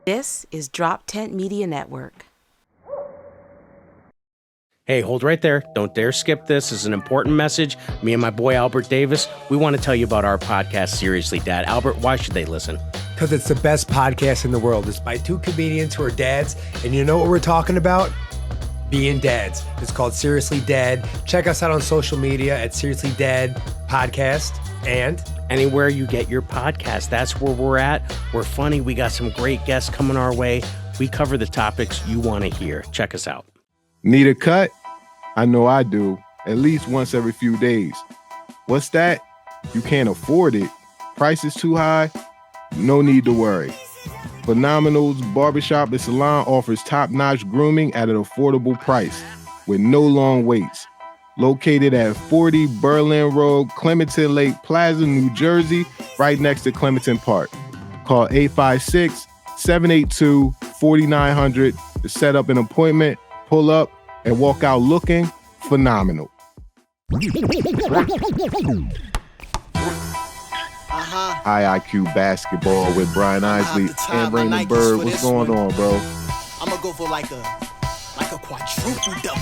This is Drop Tent Media Network. Hey, hold right there. Don't dare skip this. This is an important message. Me and my boy Albert Davis, we want to tell you about our podcast, Seriously Dad. Albert, why should they listen? Because it's the best podcast in the world. It's by two comedians who are dads. And you know what we're talking about? Being dads. It's called Seriously Dad. Check us out on social media at Seriously Dad Podcast. And anywhere you get your podcast, that's where we're at. We're funny. We got some great guests coming our way. We cover the topics you want to hear. Check us out. Need a cut? I know I do. At least once every few days. What's that? You can't afford it. Price is too high? No need to worry. Phenomenal's Barbershop and Salon offers top-notch grooming at an affordable price with no long waits. Located at 40 Berlin Road, Clementon Lake Plaza, New Jersey, right next to Clementon Park. Call 856-782-4900 to set up an appointment, pull up, and walk out looking phenomenal. High IQ basketball with Brian Isley and Raymond Byrd. What's going on, bro? I'm gonna go for like a quadruple double.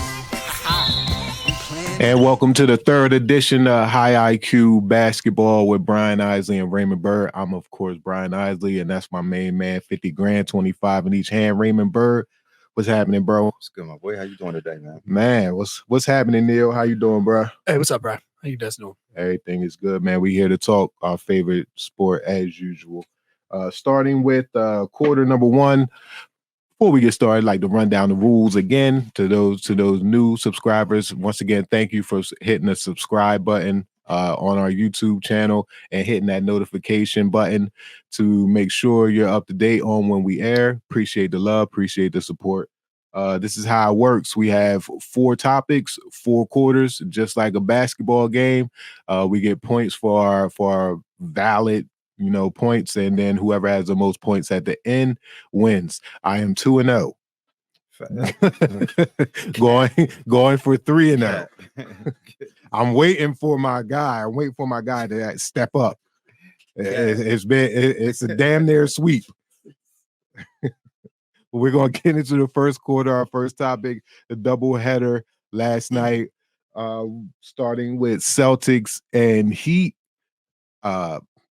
And welcome to the third edition of High IQ basketball with Brian Isley and Raymond Byrd. I'm of course Brian Isley, and that's my main man. 50 grand, 25 in each hand. Raymond Byrd. What's happening, bro? What's good, my boy? How you doing today, man? Man, what's happening, Neil? How you doing, bro? hey, what's up, bro? How you guys doing? Everything is good, man. We here to talk our favorite sport as usual. Starting with quarter number one. Before we get started, I'd like to run down the rules again to those new subscribers. Once again, thank you for hitting the subscribe button on our YouTube channel and hitting that notification button to make sure you're up to date on when we air. Appreciate the love, appreciate the support. This is how it works. We have 4 topics, 4 quarters, just like a basketball game. We get points for our valid, points, and then whoever has the most points at the end wins. I am 2-0. going for 3-0. I'm waiting for my guy. I'm waiting for my guy to step up. It's a damn near sweep. We're gonna get into the first quarter. Our first topic, the doubleheader last night, starting with Celtics and Heat.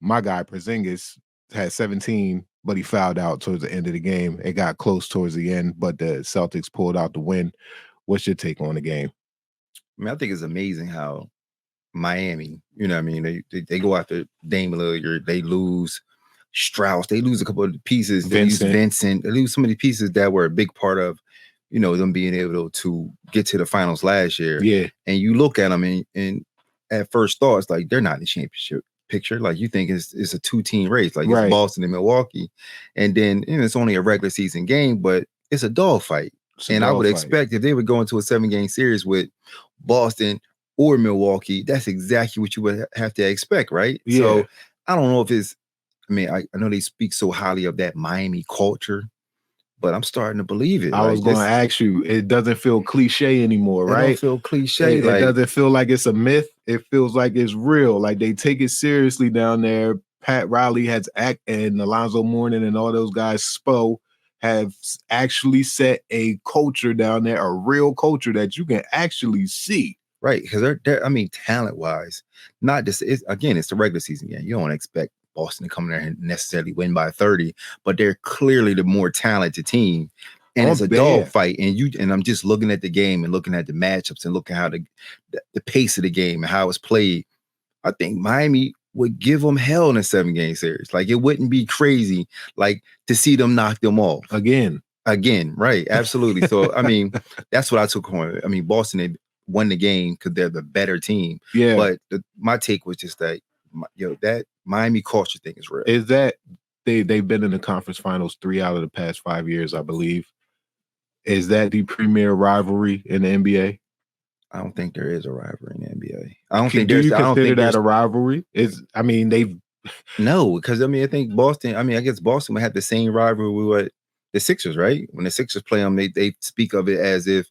My guy Porzingis had 17, but he fouled out towards the end of the game. It got close towards the end, but the Celtics pulled out the win. What's your take on the game? I mean, I think it's amazing how Miami, they go after Dame Lillard, they lose Strauss, they lose a couple of the pieces, they lose Vincent, they lose some of the pieces that were a big part of, them being able to get to the finals last year. Yeah. And you look at them and at first thought, it's like they're not in the championship picture. Like you think it's a 2-team race, like it's Boston and Milwaukee. And then it's only a regular season game, but it's a dogfight. And I would expect if they would go into a 7-game series with Boston or Milwaukee, that's exactly what you would have to expect, right? Yeah. So I don't know if it's, I know they speak so highly of that Miami culture, but I'm starting to believe it. I was going to ask you, it doesn't feel cliche anymore, right? It don't feel cliche. It doesn't feel like it's a myth. It feels like it's real. Like they take it seriously down there. Pat Riley has and Alonzo Mourning and all those guys, Spo, have actually set a culture down there, a real culture that you can actually see. Right, because they're talent-wise, not just, it's the regular season game. You don't expect Boston to come there and necessarily win by 30, but they're clearly the more talented team. And it's a dogfight. And I'm just looking at the game and looking at the matchups and looking how the pace of the game and how it's played. I think Miami would give them hell in a 7-game series. Like, it wouldn't be crazy, like, to see them knock them off. Again, right. Absolutely. So, that's what I took home. Boston, they won the game because they're the better team. Yeah. But my take was just that, that Miami culture thing is real. Is that they've been in the conference finals 3 out of the past 5 years, I believe. Is that the premier rivalry in the NBA? I don't think there is a rivalry in the NBA. I don't think Do there's. you I don't consider think that there's a rivalry? They've no, because I think Boston. I guess Boston would have the same rivalry with what the Sixers, right? When the Sixers play them, they speak of it as if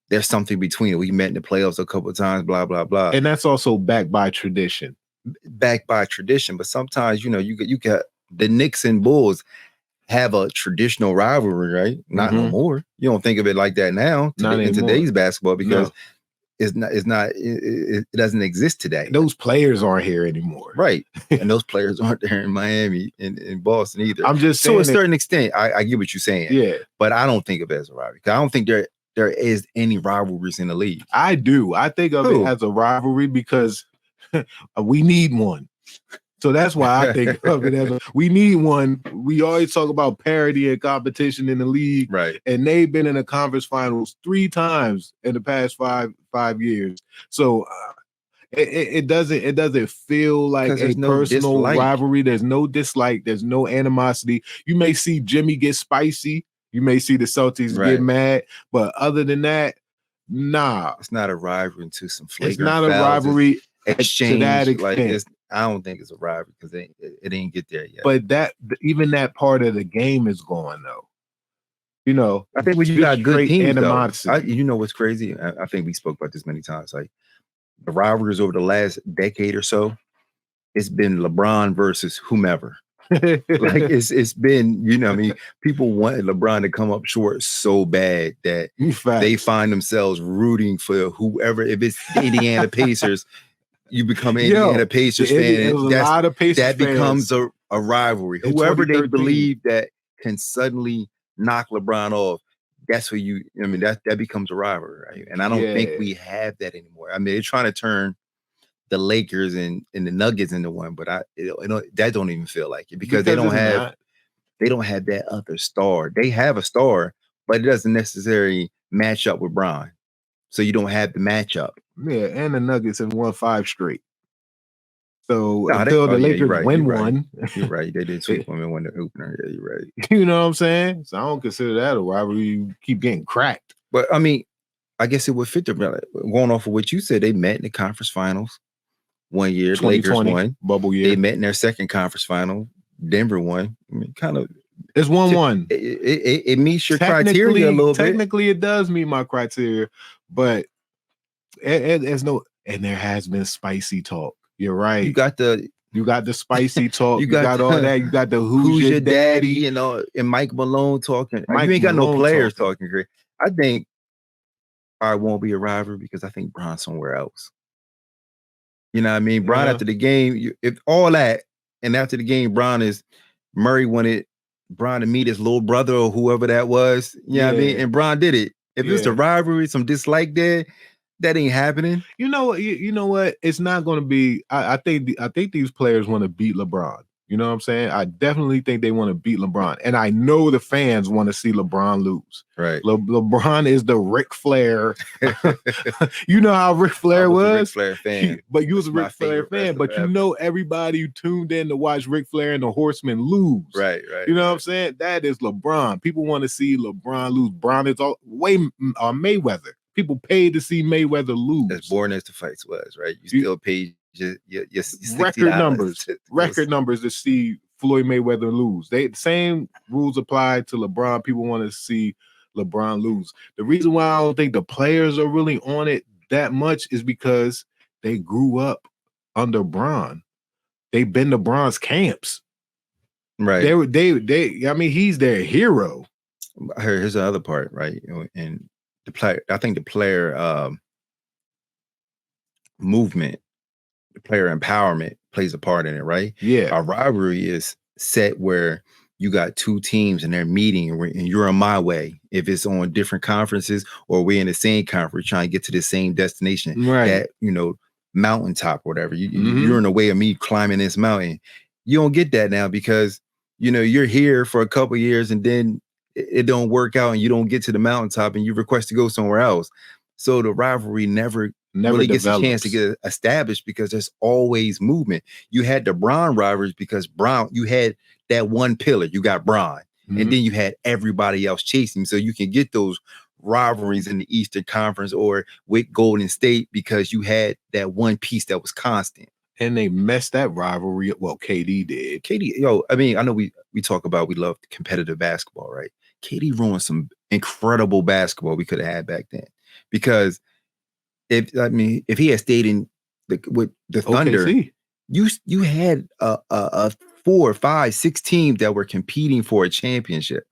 there's something between it. We met in the playoffs a couple of times, blah blah blah. And that's also backed by tradition. But sometimes you got the Knicks and Bulls have a traditional rivalry, right? Not no Mhm. more. You don't think of it like that now Not in anymore. today's basketball because No. it doesn't exist today. Those players aren't here anymore. Right. And those players aren't there in Miami and in Boston either. I'm just so to a saying certain extent, I get what you're saying. Yeah, But I don't think of it as a rivalry. I don't think there is any rivalries in the league. I do. I think of it as a rivalry because we need one. So that's why I think of it as we need one. We always talk about parity and competition in the league, Right? And they've been in the conference finals 3 times in the past five years. So it doesn't feel like a personal rivalry. There's no dislike. There's no animosity. You may see Jimmy get spicy. You may see the Celtics get mad, but other than that, nah, it's not a rivalry to some flagrant. It's not a rivalry exchange. To that extent. Like I don't think it's a rivalry because it didn't get there yet. But even that part of the game is gone though. You know, I think when you got good teams, though, you know what's crazy? I think we spoke about this many times. Like the rivalries over the last decade or so, it's been LeBron versus whomever. Like it's been, you know what I mean? People wanted LeBron to come up short so bad that they find themselves rooting for whoever. If it's the Indiana Pacers, you become an Indiana Pacers fan. That becomes a rivalry. Whoever they believe that can suddenly knock LeBron off, that's where that becomes a rivalry, right? And I don't think we have that anymore. I mean, they're trying to turn the Lakers and the Nuggets into one, but that don't even feel like it because they don't have that other star. They have a star, but it doesn't necessarily match up with Bron. So you don't have the matchup. Yeah, and the Nuggets have won 5 straight. So until the Lakers win one, you're right. They did sweep them and win the opener. Yeah, you're right. You know what I'm saying? So I don't consider that a rivalry. You keep getting cracked. But I mean, I guess it would fit the going off of what you said. They met in the conference finals one year. Lakers won. Bubble year. They met in their second conference final. Denver won. I mean, kind of. It's 1-1. It meets your criteria a little bit. Technically, it does meet my criteria, but there's no. And there has been spicy talk. You're right. You got the spicy talk. you got all that. You got the who's your daddy, you know, and Mike Malone talking. You ain't got no players talking great. I think I won't be a rivalry because I think Bron's somewhere else. You know what I mean? Bron after the game, if all that, and after the game, Murray wanted Bron to meet his little brother or whoever that was. You know what I mean? And Bron did it. If it's a rivalry, some dislike there, that ain't happening. You know what? It's not going to be. I think these players want to beat LeBron. You know what I'm saying? I definitely think they want to beat LeBron, and I know the fans want to see LeBron lose. Right? LeBron is the Ric Flair. You know how Ric Flair was? Ric Flair fan, but you was a Ric Flair fan. But you know everybody who tuned in to watch Ric Flair and the Horsemen lose. Right. You know what I'm saying? That is LeBron. People want to see LeBron lose. Bron is way Mayweather. People paid to see Mayweather lose. As boring as the fights was, right? You still paid your record numbers to see Floyd Mayweather lose. The same rules apply to LeBron. People want to see LeBron lose. The reason why I don't think the players are really on it that much is because they grew up under Bron. They've been to Bron's camps. Right. They I mean, he's their hero. Here's the other part, right? And the player, I think the player movement, the player empowerment plays a part in it, right? Yeah. A rivalry is set where you got two teams and they're meeting and you're on my way. If it's on different conferences or we're in the same conference trying to get to the same destination, right? That, mountaintop or whatever. You're in the way of me climbing this mountain. You don't get that now because, you're here for a couple of years and then it don't work out and you don't get to the mountaintop and you request to go somewhere else. So the rivalry never really gets a chance to get established because there's always movement. You had the Bron rivalries because you had that one pillar. You got Bron, and then you had everybody else chasing. So you can get those rivalries in the Eastern Conference or with Golden State because you had that one piece that was constant. And they messed that rivalry. Well, KD did. I know we talk about we love competitive basketball, right? KD ruined some incredible basketball we could have had back then. Because if he had stayed with the Thunder, OKC. you had a 4, 5, 6 teams that were competing for a championship.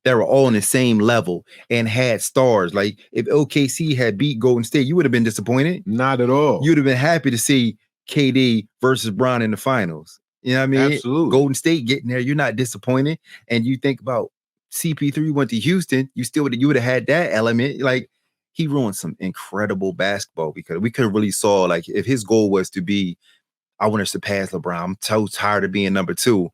That were all on the same level and had stars. Like if OKC had beat Golden State, you would have been disappointed. Not at all. You'd have been happy to see KD versus Bron in the finals. You know what I mean? Absolutely. Golden State getting there, you're not disappointed. And you think about CP3 went to Houston, you would have had that element. Like he ruined some incredible basketball because we could have really saw like if his goal was to be, I want to surpass LeBron. I'm so tired of being number 2.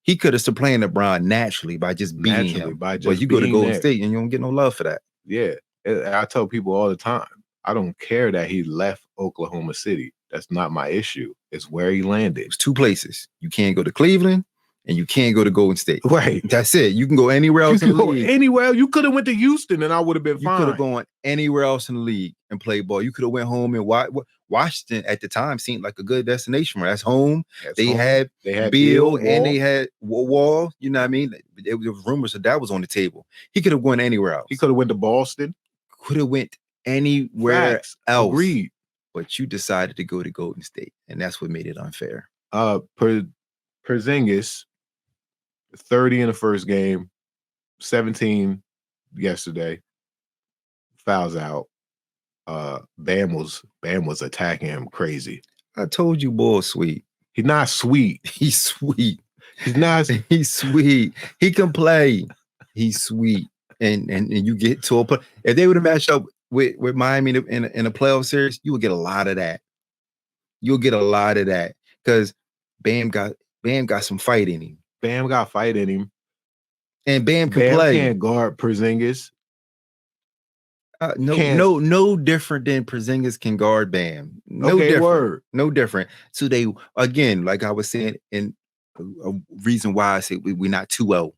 He could have supplanted LeBron naturally by just beating him. But you go to Golden State and you don't get no love for that. Yeah. I tell people all the time, I don't care that he left Oklahoma City. That's not my issue. It's where he landed. It's 2 places. You can't go to Cleveland and you can't go to Golden State. Right. That's it. You can go anywhere else in the league. Anywhere. You could have went to Houston and I would have been fine. You could have gone anywhere else in the league and played ball. You could have went home and Washington at the time seemed like a good destination. Where that's home. They had Bill and they had Wall. You know what I mean? There was rumors that was on the table. He could have gone anywhere else. He could have went to Boston. Could have went anywhere else. Agreed. But you decided to go to Golden State, and that's what made it unfair. Porzingis, 30 in the first game, 17 yesterday. Fouls out. Bam was attacking him crazy. I told you, boy, sweet. He's not sweet. He's sweet. He's not. He's sweet. He can play. He's sweet. And you get to a point. If they would have matched up with Miami in a playoff series, you would get a lot of that. You'll get a lot of that because Bam got some fight in him. Bam got fight in him, and Bam can play. Can't guard Porzingis. No different than Porzingis can guard Bam. No different. So they, again, like I was saying, in a reason why I say we're not 2-0.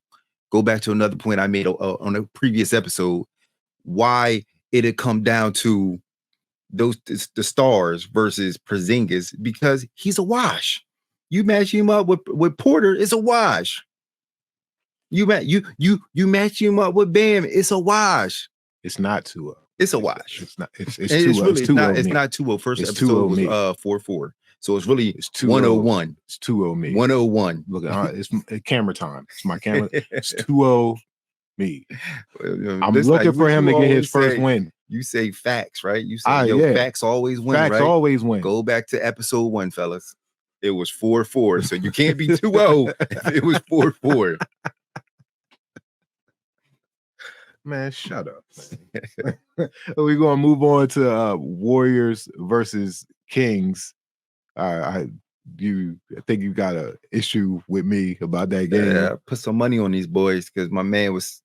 Go back to another point I made on a previous episode. Why it had come down to the stars versus Porzingis, because he's a wash. You match him up with Porter, it's a wash. You match him up with Bam, it's a wash. It's not 2-0. It's a wash. It's not. It's 2-0. It's not 2-0. First it's episode was 4-4. So it's really 101. It's 2-0 me. 101. Look, it's camera time. It's my camera. It's 2-0 me. I'm looking for him to get his first win. You say facts, right? You say facts always win. Facts right? always win. Go back to episode 1, fellas. It was 4-4. So you can't be 2-0 if it was 4-4. Man, shut up. Man. We're gonna move on to Warriors versus Kings. I think you got an issue with me about that game. Yeah, I put some money on these boys because my man was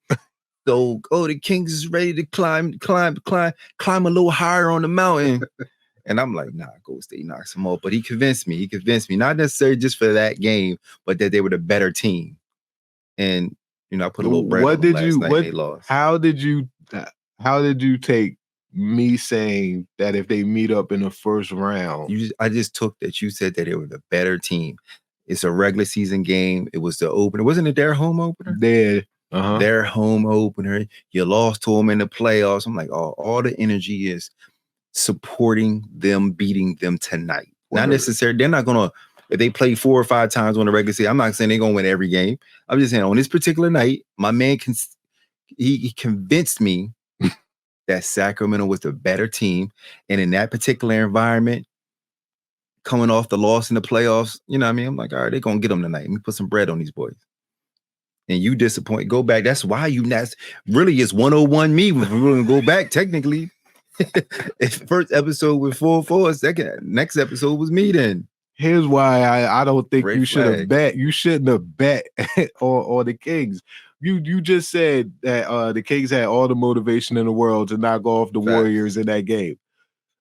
so. The Kings is ready to climb a little higher on the mountain, and I'm like, nah, Golden State knocks them off. But he convinced me. Not necessarily just for that game, but that they were the better team. And I put a little bread on them last night and they lost. How did you take me saying that if they meet up in the first round? I just took that you said that they were the better team. It's a regular season game. It was the opener. Wasn't it their home opener? Their home opener. You lost to them in the playoffs. I'm like, all the energy is supporting them, beating them tonight. Not necessarily. They're not going to. If they play 4 or 5 times on the regular season, I'm not saying they're going to win every game. I'm just saying on this particular night, my man he convinced me that Sacramento was the better team. And in that particular environment, coming off the loss in the playoffs, you know what I mean? I'm like, all right, they're going to get them tonight. Let me put some bread on these boys. And you disappoint. Go back. That's why really is 101 me. We're going to go back technically. First episode was 4-4. Next episode was me then. Here's why I don't think you should have bet. You shouldn't have bet on the Kings. You just said that the Kings had all the motivation in the world to knock off the Warriors in that game.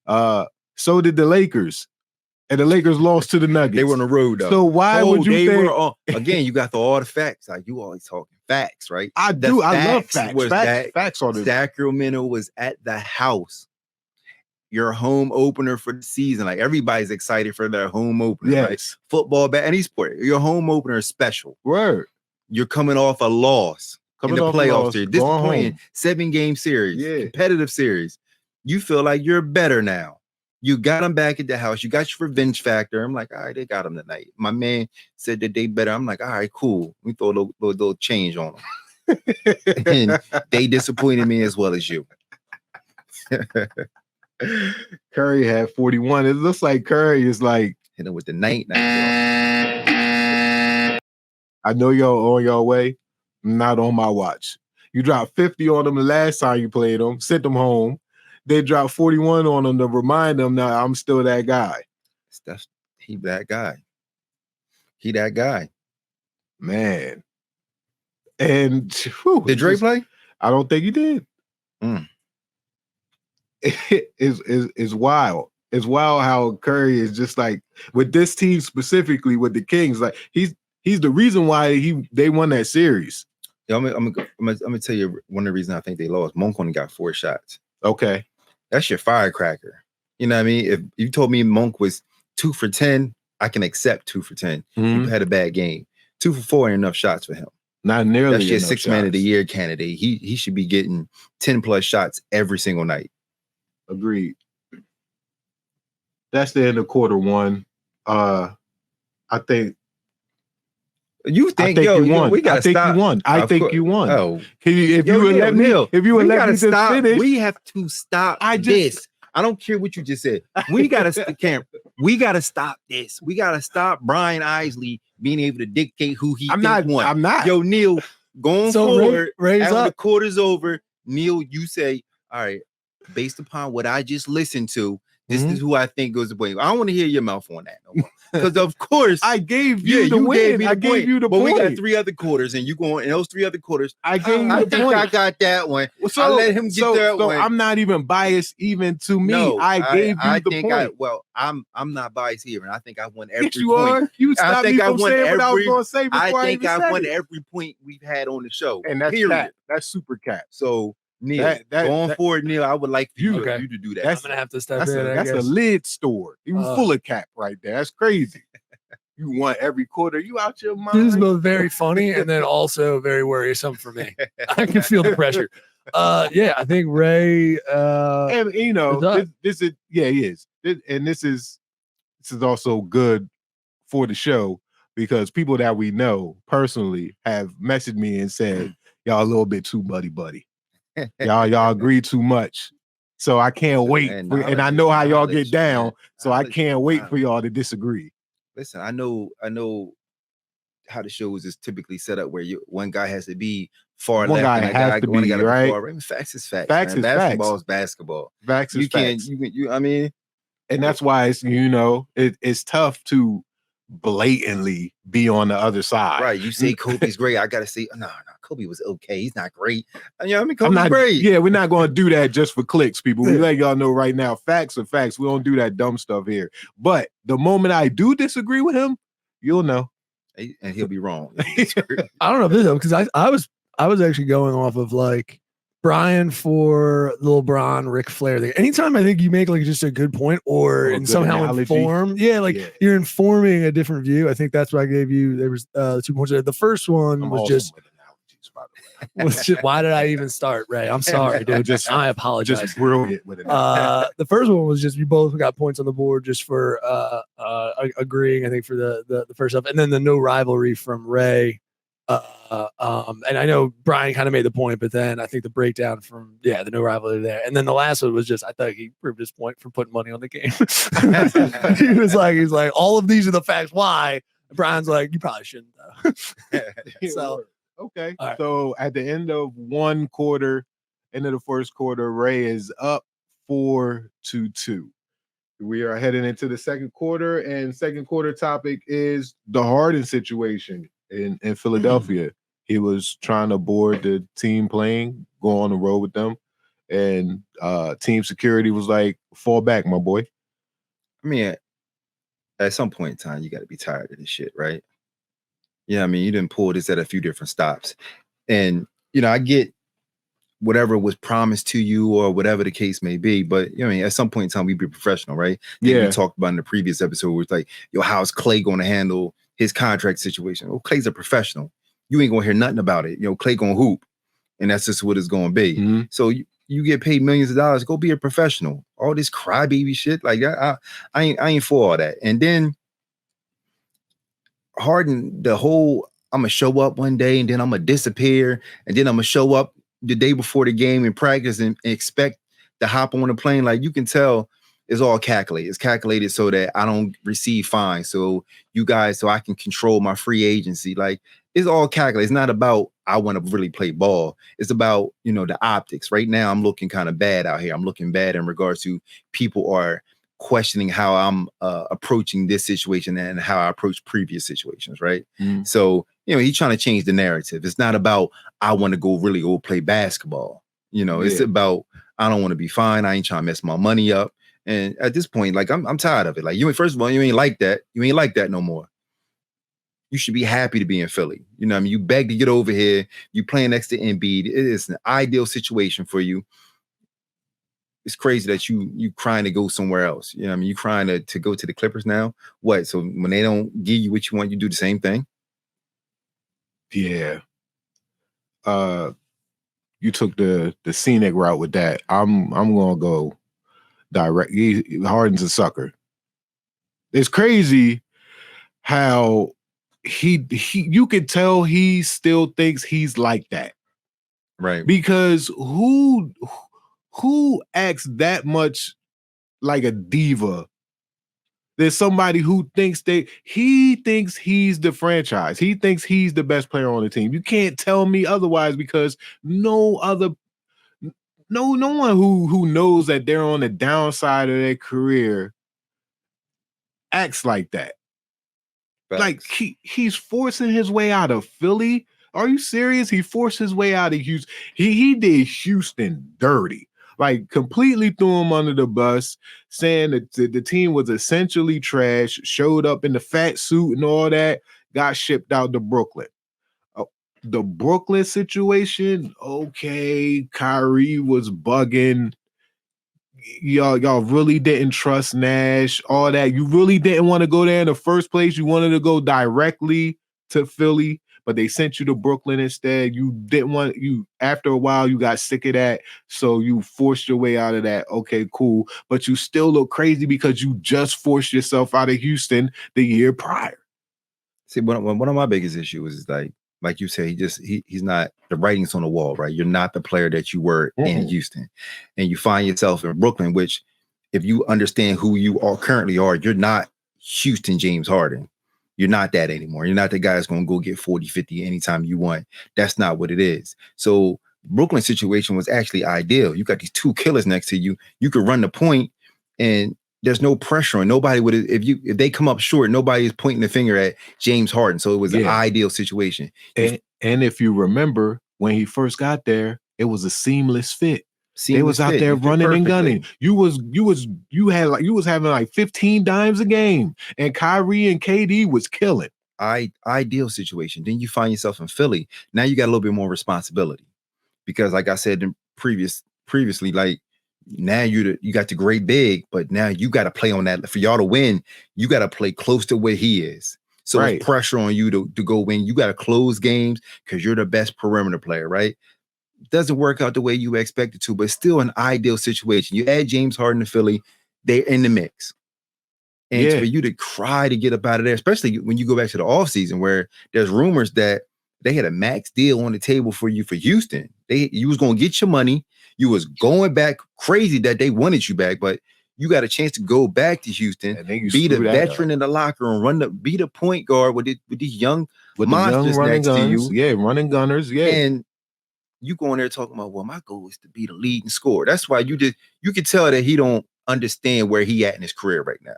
So did the Lakers. And the Lakers lost to the Nuggets. They were on the road, though. So why would you think... Again, you got all the facts. Like, you always talking facts, right? I do. I love facts. Facts on it. Sacramento was at the house. Your home opener for the season. Like, everybody's excited for their home opener. Yes. Right? Football, any sport. Your home opener is special. Word. You're coming off a loss in the playoff series. Disappointing 7-game series. Yeah. Competitive series. You feel like you're better now. You got them back at the house. You got your revenge factor. I'm like, all right, they got them tonight. My man said that they better. I'm like, all right, cool. We throw a little change on them. And they disappointed me as well as you. Curry had 41. It looks like Curry is like Hit him with the night. I know y'all on your way. Not on my watch. You dropped 50 on them the last time you played them, sent them home. They dropped 41 on them to remind them that I'm still that guy. He that guy. He that guy. Man. And whew, did Dre play? I don't think he did. It's wild. It's wild how Curry is just like with this team specifically with the Kings. Like he's the reason why they won that series. Yeah, I'm gonna tell you one of the reasons I think they lost. Monk only got 4 shots. Okay, that's your firecracker. You know what I mean? If you told me Monk was 2 for 10, I can accept 2 for 10. Mm-hmm. You had a bad game. 2 for 4 ain't enough shots for him. Not nearly. That's your 6th man of the year candidate. He should be getting 10 plus shots every single night. Agreed. That's the end of quarter one. I think you won. We gotta stop. You won. I think you won. Oh, if you would let me just finish, we have to stop this. I don't care what you just said. We gotta stop this. We gotta stop Brian Isley being able to dictate who he won. I'm not. Yo, Neil, going So forward, Ray's after up. the quarter's over, Neil, you say, all right, based upon what I just listened to, this is who I think goes to play. I don't want to hear your mouth on that no more. Because of course I gave you the win. I gave you the point. point. We got 3 other quarters, and you going in those 3 other quarters. I gave you I the think point. I got that one. So, I let him get that one. I'm not even biased even to me. No, I gave you the point. I'm not biased here, and I think I won every Yes, you point. are. You stopped me from saying what I was going to say before I think I won said it. every point we've had on the show. And that's period. cap. That's super cap. So Neil, going forward, Neil, I would like you to do that. I'm gonna have to step in. That's a lid store. You full of cap right there. That's crazy. You won every quarter. You out your mind. This is both very funny and then also very worrisome for me. I can feel the pressure. Yeah, I think Ray. And you know, this is he is, and this is also good for the show because people that we know personally have messaged me and said y'all a little bit too buddy. y'all agree too much. So I can't wait. And I know how y'all get down. So I can't wait for y'all to disagree. Listen, I know how the shows is typically set up where one guy has to be far one left guy and has to be right. Far right. Facts is facts. Facts man. is basketball facts. is basketball. Facts is facts. I mean, and that's why it's it's tough to blatantly be on the other side. Right. You say Kobe's great. I gotta say, no, Kobe was okay. He's not great. You know, I mean, Kobe's great. Yeah, we're not going to do that just for clicks, people. We let y'all know right now, facts are facts. We don't do that dumb stuff here. But the moment I do disagree with him, you'll know. And he'll be wrong. I don't know if this because I was actually going off of like Brian for the LeBron Ric Flair thing. Anytime I think you make like just a good point or somehow inform, you're informing a different view. I think that's what I gave you. There was 2 points there. The first one was just. Why did I even start, Ray? I'm sorry, dude. I apologize. Just brilliant with it. The first one was just you both got points on the board just for agreeing. I think for the first stuff, and then the no rivalry from Ray. And I know Brian kind of made the point, but then I think the breakdown from the no rivalry there, and then the last one was just I thought he proved his point for putting money on the game. he's like all of these are the facts. Why? Brian's like you probably shouldn't though. So. Okay. Right. So at the end of one quarter, end of the first quarter, Ray is up 4-2. We are heading into the second quarter, and second quarter topic is the Harden situation in Philadelphia. He was trying to board the team plane, go on the road with them, and team security was like, fall back, my boy. I mean, at some point in time, you got to be tired of this shit, right? Yeah, I mean, you didn't pull this at a few different stops. And, I get whatever was promised to you or whatever the case may be. But, I mean, at some point in time, we be professional, right? Yeah. We talked about in the previous episode where it's like, how's Clay going to handle his contract situation? Well, Clay's a professional. You ain't going to hear nothing about it. Clay going to hoop. And that's just what it's going to be. Mm-hmm. So you get paid millions of dollars. Go be a professional. All this crybaby shit, like I ain't for all that. And then Harden, the whole I'm gonna show up one day and then I'm gonna disappear, and then I'm gonna show up the day before the game in practice and expect to hop on a plane. Like, you can tell it's all calculated. It's calculated so that I don't receive fines. So I can control my free agency. Like, it's all calculated. It's not about I want to really play ball. It's about, the optics. Right now, I'm looking kind of bad out here. I'm looking bad in regards to people are questioning how I'm approaching this situation and how I approach previous situations, right? So, he's trying to change the narrative. It's not about I want to go play basketball. It's about I don't want to be fined. I ain't trying to mess my money up. And at this point, like, I'm tired of it. Like, first of all, you ain't like that. You ain't like that no more. You should be happy to be in Philly. You beg to get over here. You playing next to Embiid. It is an ideal situation for you. It's crazy that you crying to go somewhere else. You crying to go to the Clippers now. What? So when they don't give you what you want, you do the same thing? Yeah. You took the scenic route with that. I'm gonna go direct. Harden's a sucker. It's crazy how he you could tell he still thinks he's like that. Right. Because who acts that much like a diva? There's somebody who thinks he thinks he's the franchise. He thinks he's the best player on the team. You can't tell me otherwise, because no one who knows that they're on the downside of their career acts like that. Facts. Like, he's forcing his way out of Philly. Are you serious? He forced his way out of Houston. He did Houston dirty. Like, completely threw him under the bus, saying that the team was essentially trash, showed up in the fat suit and all that, got shipped out to Brooklyn. The Brooklyn situation, okay, Kyrie was bugging. Y'all really didn't trust Nash, all that. You really didn't want to go there in the first place. You wanted to go directly to Philly, but they sent you to Brooklyn instead. You didn't want after a while, you got sick of that, so you forced your way out of that. Okay, cool. But you still look crazy because you just forced yourself out of Houston the year prior. See, one of my biggest issues is like you say, he's not, the writing's on the wall, right? You're not the player that you were in Houston, and you find yourself in Brooklyn, which, if you understand who you currently are, you're not Houston James Harden. You're not that anymore. You're not the guy that's going to go get 40, 50 anytime you want. That's not what it is. So Brooklyn situation was actually ideal. You got these two killers next to you. You could run the point, and there's no pressure on nobody. If they come up short, nobody is pointing the finger at James Harden. So it was an ideal situation. And if you remember, when he first got there, it was a seamless fit. They was out there running and gunning. You was having like 15 dimes a game, and Kyrie and KD was killing. Ideal situation. Then you find yourself in Philly. Now you got a little bit more responsibility, because, like I said previously, like, now you got the great big, but now you got to play on that. For y'all to win, you got to play close to where he is. So There's pressure on you to go win. You got to close games because you're the best perimeter player, right? Doesn't work out the way you expect it to, but still an ideal situation. You add James Harden to Philly, they're in the mix. And for you to cry to get up out of there, especially when you go back to the offseason, where there's rumors that they had a max deal on the table for you for Houston. You was going to get your money. You was going back, crazy that they wanted you back, but you got a chance to go back to Houston, be the veteran in the locker room, be the point guard with these young monsters next to you. Yeah, running gunners. Yeah. And you go in there talking about, well, my goal is to be the leading scorer. That's why you could tell that he don't understand where he at in his career right now.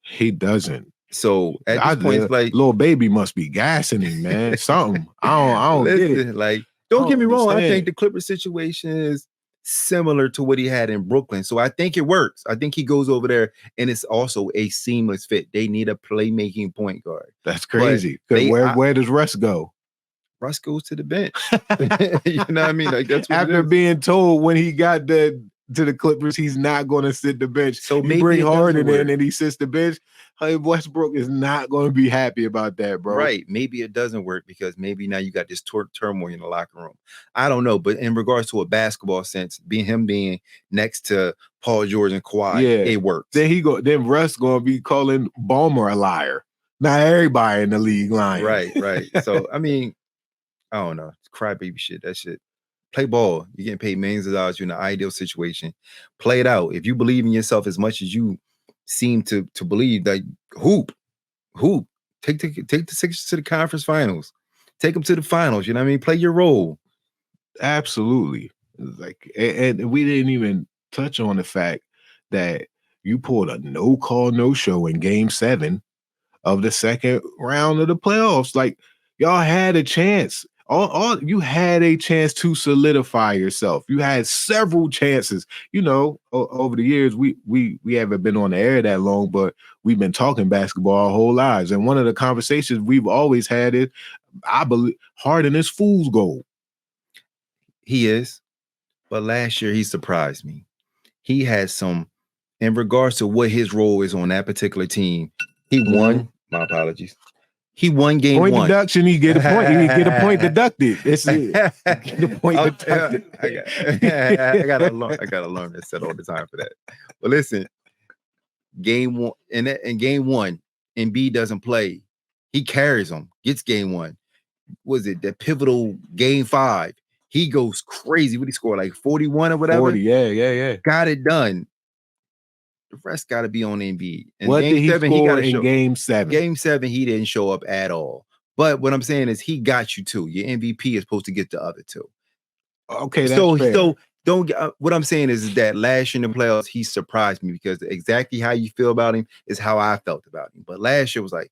He doesn't. So at this point, it's like, little baby must be gassing him, man. Something. I don't get it. Like, don't get me wrong. I think the Clippers situation is similar to what he had in Brooklyn. So I think it works. I think he goes over there, and it's also a seamless fit. They need a playmaking point guard. That's crazy. Where does Russ go? Russ goes to the bench. You know what I mean? Like, that's what after being told when he got to the Clippers, he's not going to sit the bench. So you bring Harden in and he sits the bench. Westbrook is not going to be happy about that, bro. Right. Maybe it doesn't work because maybe now you got this turmoil in the locker room. I don't know. But in regards to a basketball sense, being next to Paul George and Kawhi, it works. Then Russ going to be calling Ballmer a liar. Not everybody in the league lying. Right. So, I mean, I don't know. It's crybaby shit. That shit. Play ball. You're getting paid millions of dollars. You're in an ideal situation. Play it out. If you believe in yourself as much as you seem to believe, like hoop. Take the Sixers to the conference finals. Take them to the finals. You know what I mean? Play your role. Absolutely. Like, and we didn't even touch on the fact that you pulled a no call, no show in Game 7 of the second round of the playoffs. Like, y'all had a chance. You had a chance to solidify yourself. You had several chances. You know, over the years, we haven't been on the air that long, but we've been talking basketball our whole lives. And one of the conversations we've always had is, I believe Harden is fool's gold. He is, but last year he surprised me. He had some, in regards to what his role is on that particular team. He won. My apologies. He won game point 1. Deduction, he get a point. He get a point deducted. That's it. Get a point deducted. I gotta learn that set all the time for that. But listen, game 1 in game 1, Embiid doesn't play. He carries them, gets game 1. Was it the pivotal game 5? He goes crazy. What he scored, like 41 or whatever? 40, yeah. Got it done. The rest got to be on Embiid. And what did he score in Game 7? Game 7, he didn't show up at all. But what I'm saying is he got you 2. Your MVP is supposed to get the other 2. Okay, that's fair. So don't. What I'm saying is that last year in the playoffs, he surprised me because exactly how you feel about him is how I felt about him. But last year was like,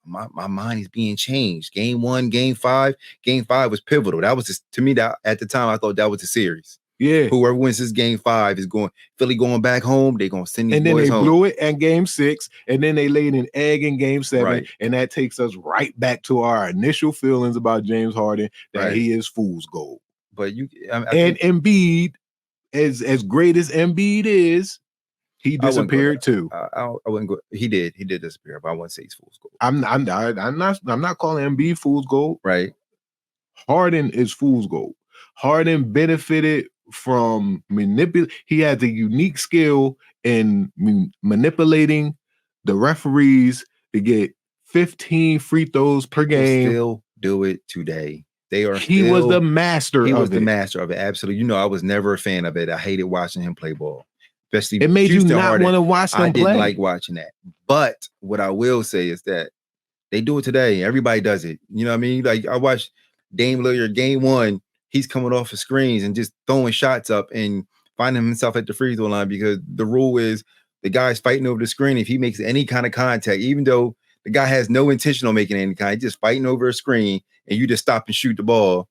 my mind is being changed. Game 1, Game 5. Game 5 was pivotal. That was just, to me, that at the time I thought that was the series. Yeah. Whoever wins this game 5 is going, Philly going back home. They're going to send these boys home. And then they blew it in Game 6, and then they laid an egg in Game 7. Right. And that takes us right back to our initial feelings about James Harden, that he is fool's gold. But and Embiid, as great as Embiid is, he disappeared too. I wouldn't go. He did disappear, but I wouldn't say he's fool's gold. I'm not calling Embiid fool's gold. Right. Harden is fool's gold. Harden benefited from he has a unique skill in manipulating the referees to get 15 free throws per game. Still do it today. He was the master of it. He was the master of it. Absolutely. You know, I was never a fan of it. I hated watching him play ball. Especially it made Houston you not want to watch them play. I didn't like watching that. But what I will say is that they do it today. Everybody does it. You know what I mean? Like, I watched Dame Lillard game 1. He's coming off of screens and just throwing shots up and finding himself at the free throw line because the rule is the guy's fighting over the screen. If he makes any kind of contact, even though the guy has no intention on making any kind, just fighting over a screen, and you just stop and shoot the ball,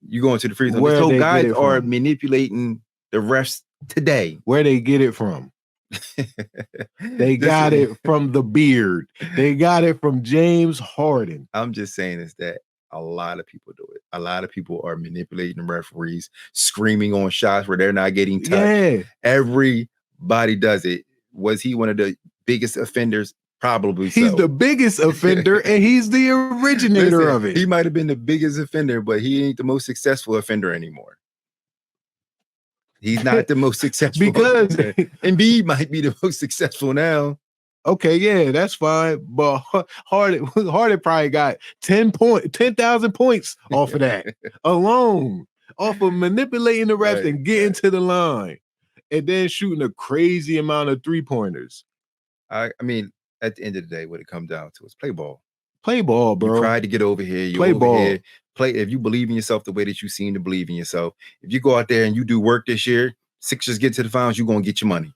you go into the free throw. So guys are manipulating the refs today. Where they get it from? They got it from the beard. They got it from James Harden. I'm just saying is that a lot of people do it. A lot of people are manipulating the referees, screaming on shots where they're not getting touched. Yeah. Everybody does it. Was he one of the biggest offenders? Probably so. He's the biggest offender, and he's the originator of it. He might have been the biggest offender, but he ain't the most successful offender anymore. He's not the most successful because Embiid might be the most successful now. Okay, yeah, that's fine. But Harden probably got 10,000 points off of that alone, off of manipulating the refs and getting to the line, and then shooting a crazy amount of 3-pointers. I mean, at the end of the day, what it comes down to is play ball. Play ball, bro. You tried to get over here. You play over ball. Here. Play. If you believe in yourself the way that you seem to believe in yourself, if you go out there and you do work this year, Sixers get to the finals, you're gonna get your money.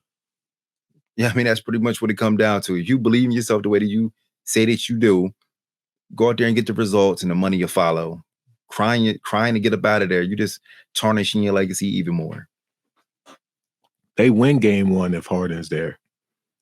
Yeah, I mean, that's pretty much what it comes down to. If you believe in yourself the way that you say that you do, go out there and get the results and the money will follow. Crying to get up out of there, you just tarnishing your legacy even more. They win game 1 if Harden's there.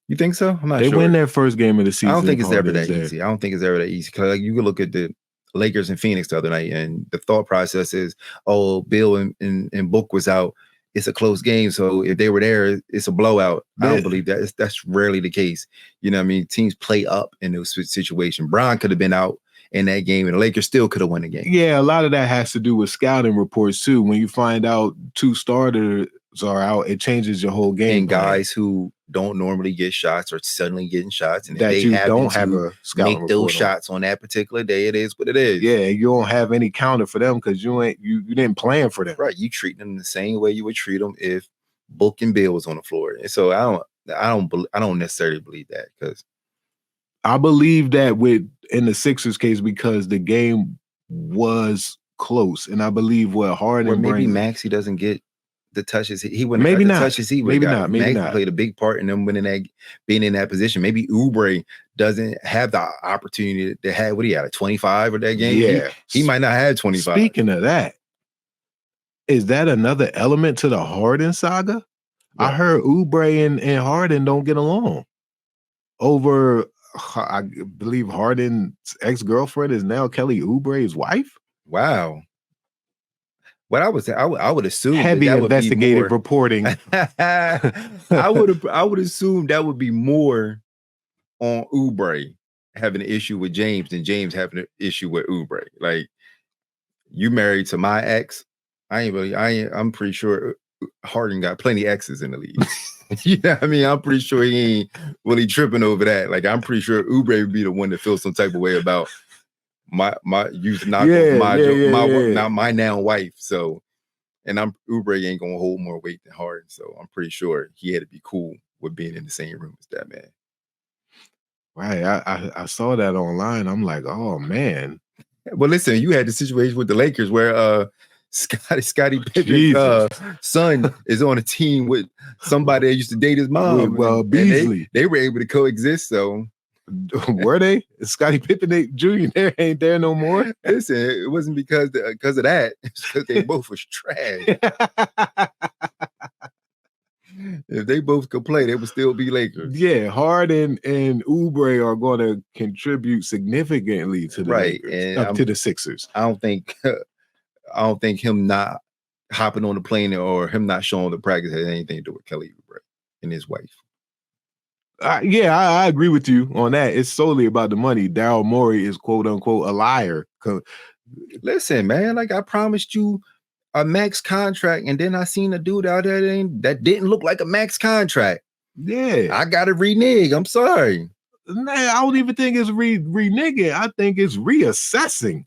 You think so? I'm not sure. They win their first game of the season. I don't think it's ever that easy. I don't think it's ever that easy. Because you can look at the Lakers and Phoenix the other night, and the thought process is, oh, Bill and Book was out. it's a close game. So if they were there, it's a blowout. I don't believe that. That's rarely the case. You know what I mean? Teams play up in those situations. Bron could have been out in that game, and the Lakers still could have won the game. Yeah, a lot of that has to do with scouting reports too. When you find out 2 starters are out, it changes your whole game. And guys who don't normally get shots are suddenly getting shots, and that if they you don't have a scouting make those report shots on that particular day, it is what it is. Yeah, you don't have any counter for them because you didn't plan for them. Right, you treat them the same way you would treat them if Book and Bill was on the floor. And so I don't necessarily believe that, because I believe that in the Sixers case because the game was close, and I believe Harden or maybe brings, Maxey doesn't get the touches. He wouldn't maybe have not the touches he would maybe got. not maybe Maxey not played a big part in them being in that position. Maybe Oubre doesn't have the opportunity to have what he had, a 25 or that game. Yeah, he might not have 25. Speaking of that, is that another element to the Harden saga? Yeah. I heard Oubre and Harden don't get along over. I believe Harden's ex-girlfriend is now Kelly Oubre's wife. Wow. What I would assume heavy that investigative reporting. I would assume that would be more on Oubre having an issue with James than James having an issue with Oubre. Like, you married to my ex. I'm pretty sure Harden got plenty exes in the league. You know what I mean? I'm pretty sure he ain't really tripping over that. Like, I'm pretty sure Oubre would be the one that feels some type of way about my now wife. So, and Oubre ain't gonna hold more weight than Harden. So I'm pretty sure he had to be cool with being in the same room as that man. Right. I saw that online. I'm like, oh man. Well, listen, you had the situation with the Lakers where Scottie Pippen's son is on a team with somebody that used to date his mom. Well, Beasley. They were able to coexist. So were they? Scottie Pippen Jr. ain't there no more. Listen, it wasn't because of that. It's because they both was trash. If they both could play, they would still be Lakers. Yeah, Harden and Oubre are going to contribute significantly to the Lakers, and to the Sixers. I don't think him not hopping on the plane or him not showing the practice has anything to do with Kelly Oubre and his wife. I agree with you on that. It's solely about the money. Daryl Morey is quote unquote a liar. Listen, man, like I promised you a max contract, and then I seen a dude out there that didn't look like a max contract. Yeah, I got to renege. I'm sorry. Man, I don't even think it's reneging. I think it's reassessing.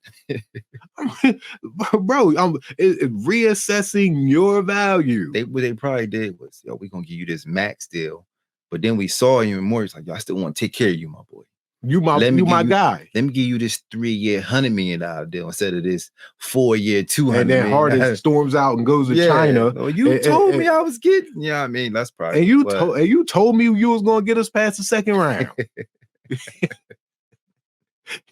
Bro, reassessing your value. They probably did was, we're going to give you this max deal. But then we saw him more. It's like, I still want to take care of you, my boy. You my guy. Let me give you this 3-year, $100 million deal instead of this 4-year, $200 million. And then Harden storms out and goes to China. Well, you told me I was getting. Yeah, I mean, that's probably. And you told me you was going to get us past the second round.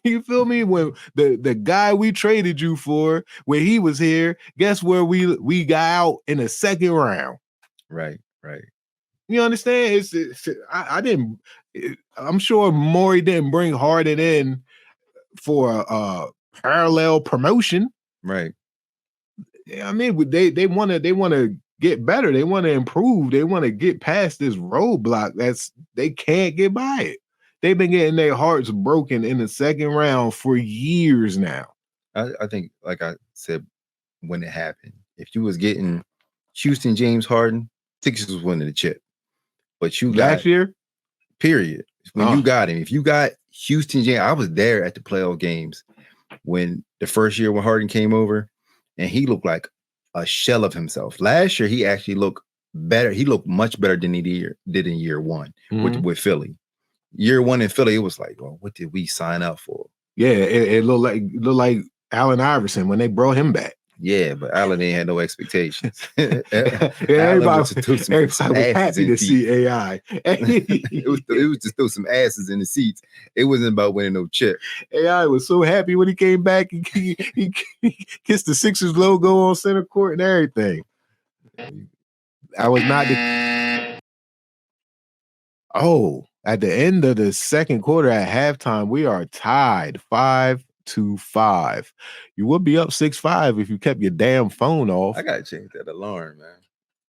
You feel me? When the guy we traded you for, when he was here, guess where we got out in the second round? Right. You understand? I'm sure Morey didn't bring Harden in for a parallel promotion. Right. I mean, they want to get better. They want to improve. They want to get past this roadblock they can't get by it. They've been getting their hearts broken in the second round for years now. I think, like I said, when it happened, if you was getting Houston James Harden, Sixers was winning the chip. But you got last year, period. When you got him, if you got Houston James, I was there at the playoff games when the first year when Harden came over, and he looked like a shell of himself. Last year, he actually looked better. He looked much better than he did in year one with Philly. Year one in Philly, it was like, well, what did we sign up for? Yeah, it looked like Allen Iverson when they brought him back. Yeah, but Allen ain't had no expectations. Everybody was happy to see AI. it was just throw some asses in the seats. It wasn't about winning no chip. AI was so happy when he came back. He kissed the Sixers logo on center court and everything. I was not. At the end of the second quarter at halftime, we are tied 5-5. You would be up 6-5 if you kept your damn phone off. I gotta change that alarm, man.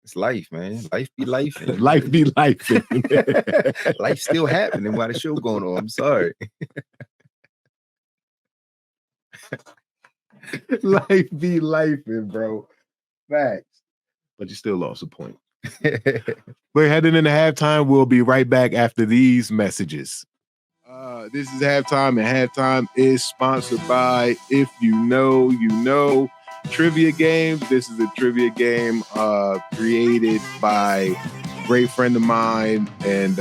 It's life, man. Life be life. Life be life. Life still happening while the show going on. I'm sorry. Life be life, bro. Facts. But you still lost a point. We're heading into halftime. We'll be right back after these messages. This is halftime, and halftime is sponsored by If You Know, You Know Trivia Games. This is a trivia game created by a great friend of mine and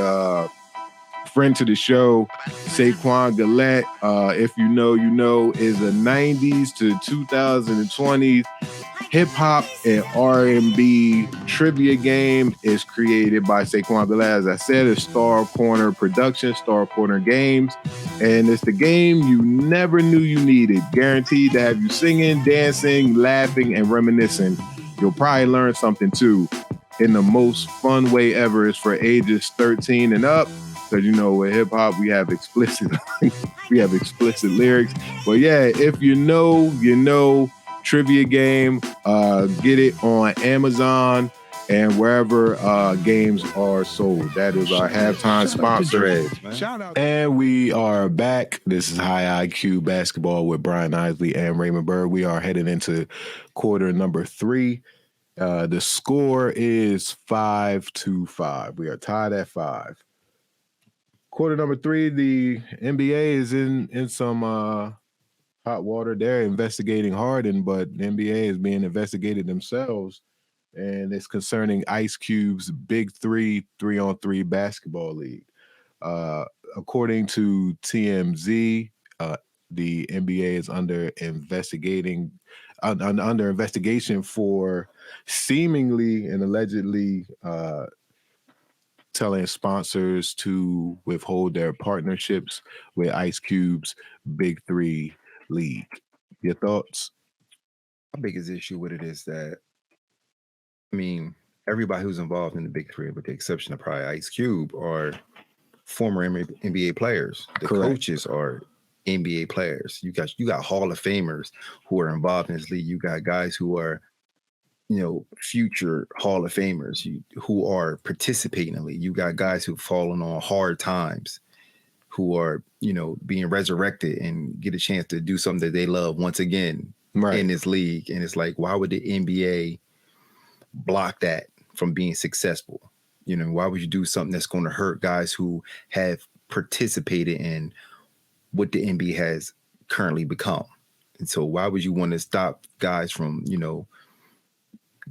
friend to the show, Saquon Gillette. If You Know, You Know is a 90s to 2020s hip-hop and R&B trivia game. Is created by Saquon Gillette, as I said, it's Star Corner Production, Star Corner Games, and it's the game you never knew you needed. Guaranteed to have you singing, dancing, laughing, and reminiscing. You'll probably learn something too. In the most fun way ever. Is for ages 13 and up, because you know with hip-hop we have explicit lyrics. But yeah, If You Know, You Know trivia game. Get it on Amazon and wherever games are sold. That is our halftime sponsor. Shout out. And we are back. This is High IQ Basketball with Brian Isley and Raymond Byrd. We are headed into quarter number 3. The score is 5-5. We are tied at 5. Quarter number 3, the NBA is in some hot water. They're investigating Harden, but the NBA is being investigated themselves, and it's concerning Ice Cube's Big 3 3-on-3 basketball league. According to TMZ, the NBA is under investigation for seemingly and allegedly telling sponsors to withhold their partnerships with Ice Cube's Big 3 league. Your thoughts? My biggest issue with it is that, I mean, everybody who's involved in the Big 3, with the exception of probably Ice Cube, are former NBA players. The Correct. coaches are NBA players. You got Hall of Famers who are involved in this league. You got guys who are, future Hall of Famers who are participating in the league. You got guys who've fallen on hard times, who are, being resurrected and get a chance to do something that they love once again in this league. And it's like, why would the NBA block that from being successful? Why would you do something that's going to hurt guys who have participated in what the NBA has currently become? And so why would you want to stop guys from,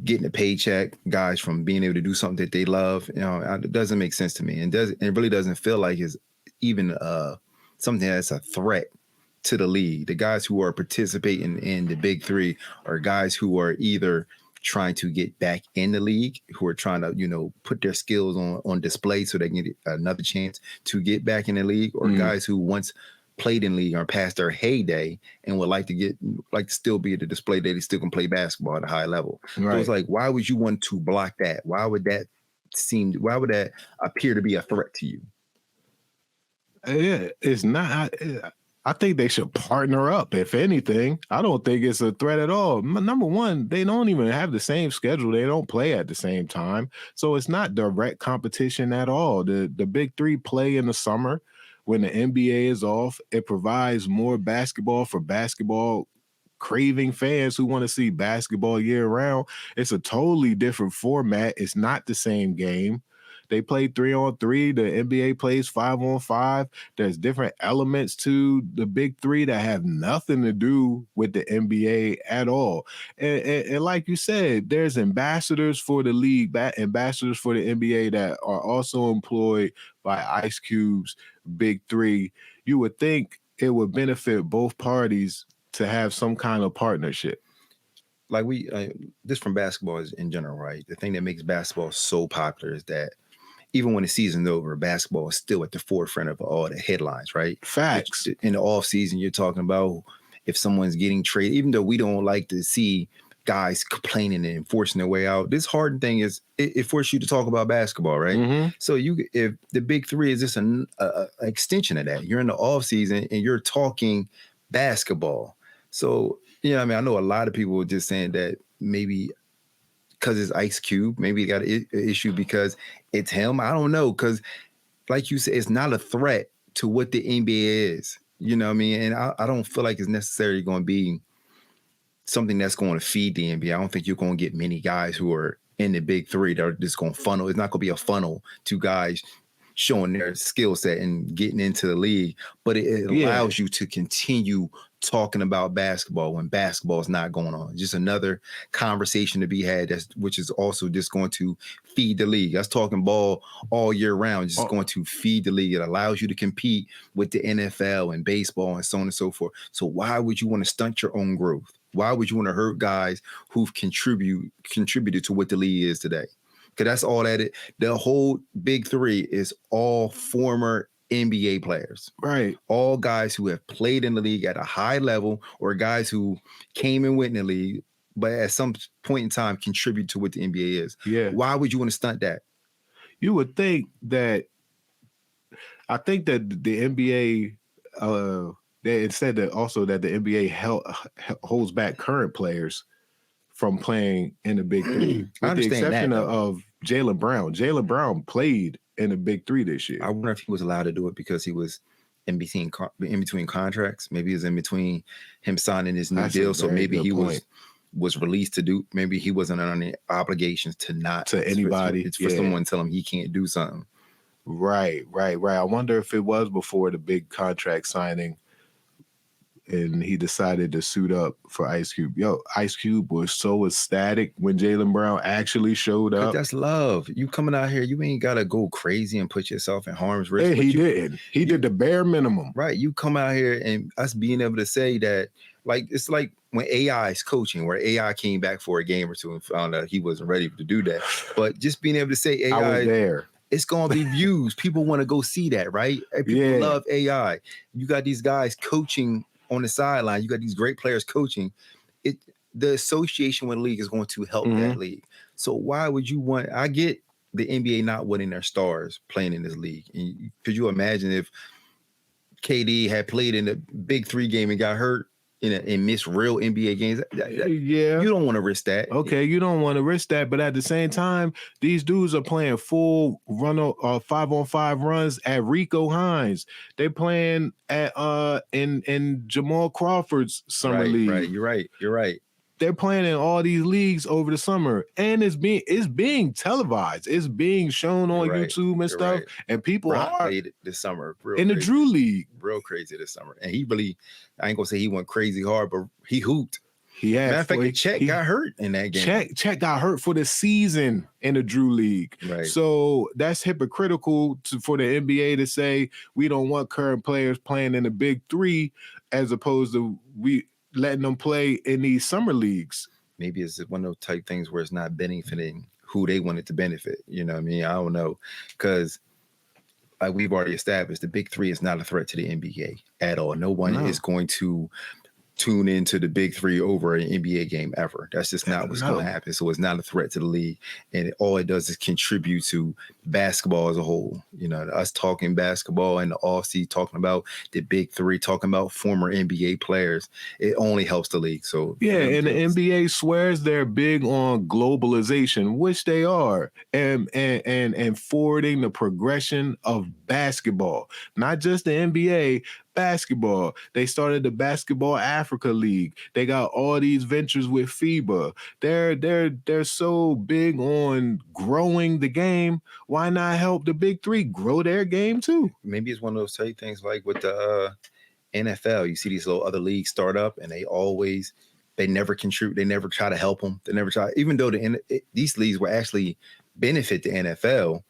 getting a paycheck, guys from being able to do something that they love? It doesn't make sense to me. And it really doesn't feel like it's even something that's a threat to the league. The guys who are participating in the Big 3 are guys who are either trying to get back in the league, who are trying to, put their skills on display so they can get another chance to get back in the league, or guys who once played in league are past their heyday and would like to still be at the display that they still can play basketball at a high level. Right. So it's like, why would you want to block that? Why would that appear to be a threat to you? Yeah, it's not. I think they should partner up. If anything, I don't think it's a threat at all. Number one, they don't even have the same schedule. They don't play at the same time. So it's not direct competition at all. The Big 3 play in the summer when the NBA is off. It provides more basketball for basketball craving fans who want to see basketball year round. It's a totally different format. It's not the same game. They play 3-on-3. The NBA plays 5-on-5. There's different elements to the Big 3 that have nothing to do with the NBA at all. And like you said, there's ambassadors for the league, ambassadors for the NBA that are also employed by Ice Cube's Big 3. You would think it would benefit both parties to have some kind of partnership. Like this from basketball is in general, right? The thing that makes basketball so popular is that even when the season's over, basketball is still at the forefront of all the headlines, right? Facts. In the off season, you're talking about if someone's getting traded, even though we don't like to see guys complaining and forcing their way out. This hard thing is it forces you to talk about basketball, right? Mm-hmm. So if the Big 3 is just an extension of that, you're in the off season and you're talking basketball. So, I know a lot of people were just saying that maybe because it's Ice Cube. Maybe he got an issue because it's him. I don't know. Because like you said, it's not a threat to what the NBA is. You know what I mean? And I don't feel like it's necessarily going to be something that's going to feed the NBA. I don't think you're going to get many guys who are in the big three that are just going to funnel. It's not going to be a funnel to guys showing their skill set and getting into the league, but it allows you to continue talking about basketball when basketball is not going on. Just another conversation to be had, which is also just going to feed the league. That's talking ball all year round, just going to feed the league. It allows you to compete with the NFL and baseball and so on and so forth. So why would you want to stunt your own growth? Why would you want to hurt guys who've contributed to what the league is today? Because that's all that the whole big three is all former NBA players. Right. All guys who have played in the league at a high level or guys who came and went in the league, but at some point in time contribute to what the NBA is. Yeah. Why would you want to stunt that? You would think that the NBA it said that also that the NBA holds back current players from playing in the Big Three. With the exception of Jaylen Brown. Jaylen Brown played in the Big Three this year. I wonder if he was allowed to do it because he was in between contracts. Maybe it was in between him signing his new deal. So maybe he was released to do. Maybe he wasn't under any obligations to not to anybody. It's for someone to tell him he can't do something. Right. I wonder if it was before the big contract signing and he decided to suit up for Ice Cube. Yo, Ice Cube was so ecstatic when Jaylen Brown actually showed up. That's love. You coming out here, you ain't got to go crazy and put yourself in harm's risk. Hey, he didn't. He did the bare minimum. Right. You come out here and us being able to say that, like, it's like when AI is coaching, where AI came back for a game or two and found out he wasn't ready to do that. But just being able to say AI. I was there. It's going to be views. People want to go see that, right? People love AI. You got these guys coaching on the sideline. You got these great players coaching. The association with the league is going to help that league. So why would you want? I get the NBA not wanting their stars playing in this league. And could you imagine if KD had played in the Big Three game and got hurt and missed real NBA games? Yeah, you don't want to risk that. Okay, you don't want to risk that, but at the same time, these dudes are playing full run 5-on-5 runs at Rico Hines. They're playing at in Jamal Crawford's summer league. Right, you're right. They're playing in all these leagues over the summer, and it's being televised. It's being shown on YouTube and stuff. Right. And people played this summer in the Drew League, real crazy this summer. And he really, I ain't gonna say he went crazy hard, but he hooped. He had. Matter of fact, Chet got hurt in that game. Chet got hurt for the season in the Drew League. Right. So that's hypocritical for the NBA to say we don't want current players playing in the Big Three, as opposed to letting them play in these summer leagues. Maybe it's one of those type things where it's not benefiting who they wanted to benefit. You know what I mean? I don't know. Because like we've already established, the Big Three is not a threat to the NBA at all. No one is going to tune into the Big Three over an NBA game ever. That's just not what's going to happen. So it's not a threat to the league. And all it does is contribute to basketball as a whole. You know, us talking basketball and the offseason, talking about the Big Three, talking about former NBA players, it only helps the league. So yeah, and the NBA swears they're big on globalization, which they are, and forwarding the progression of basketball, not just the NBA. Basketball. They started the Basketball Africa League. They got all these ventures with FIBA. They're so big on growing the game. Why not help the Big Three grow their game too? Maybe it's one of those type things like with the NFL. You see these little other leagues start up, and they never contribute. They never try to help them. They never try, even though these leagues will actually benefit the NFL.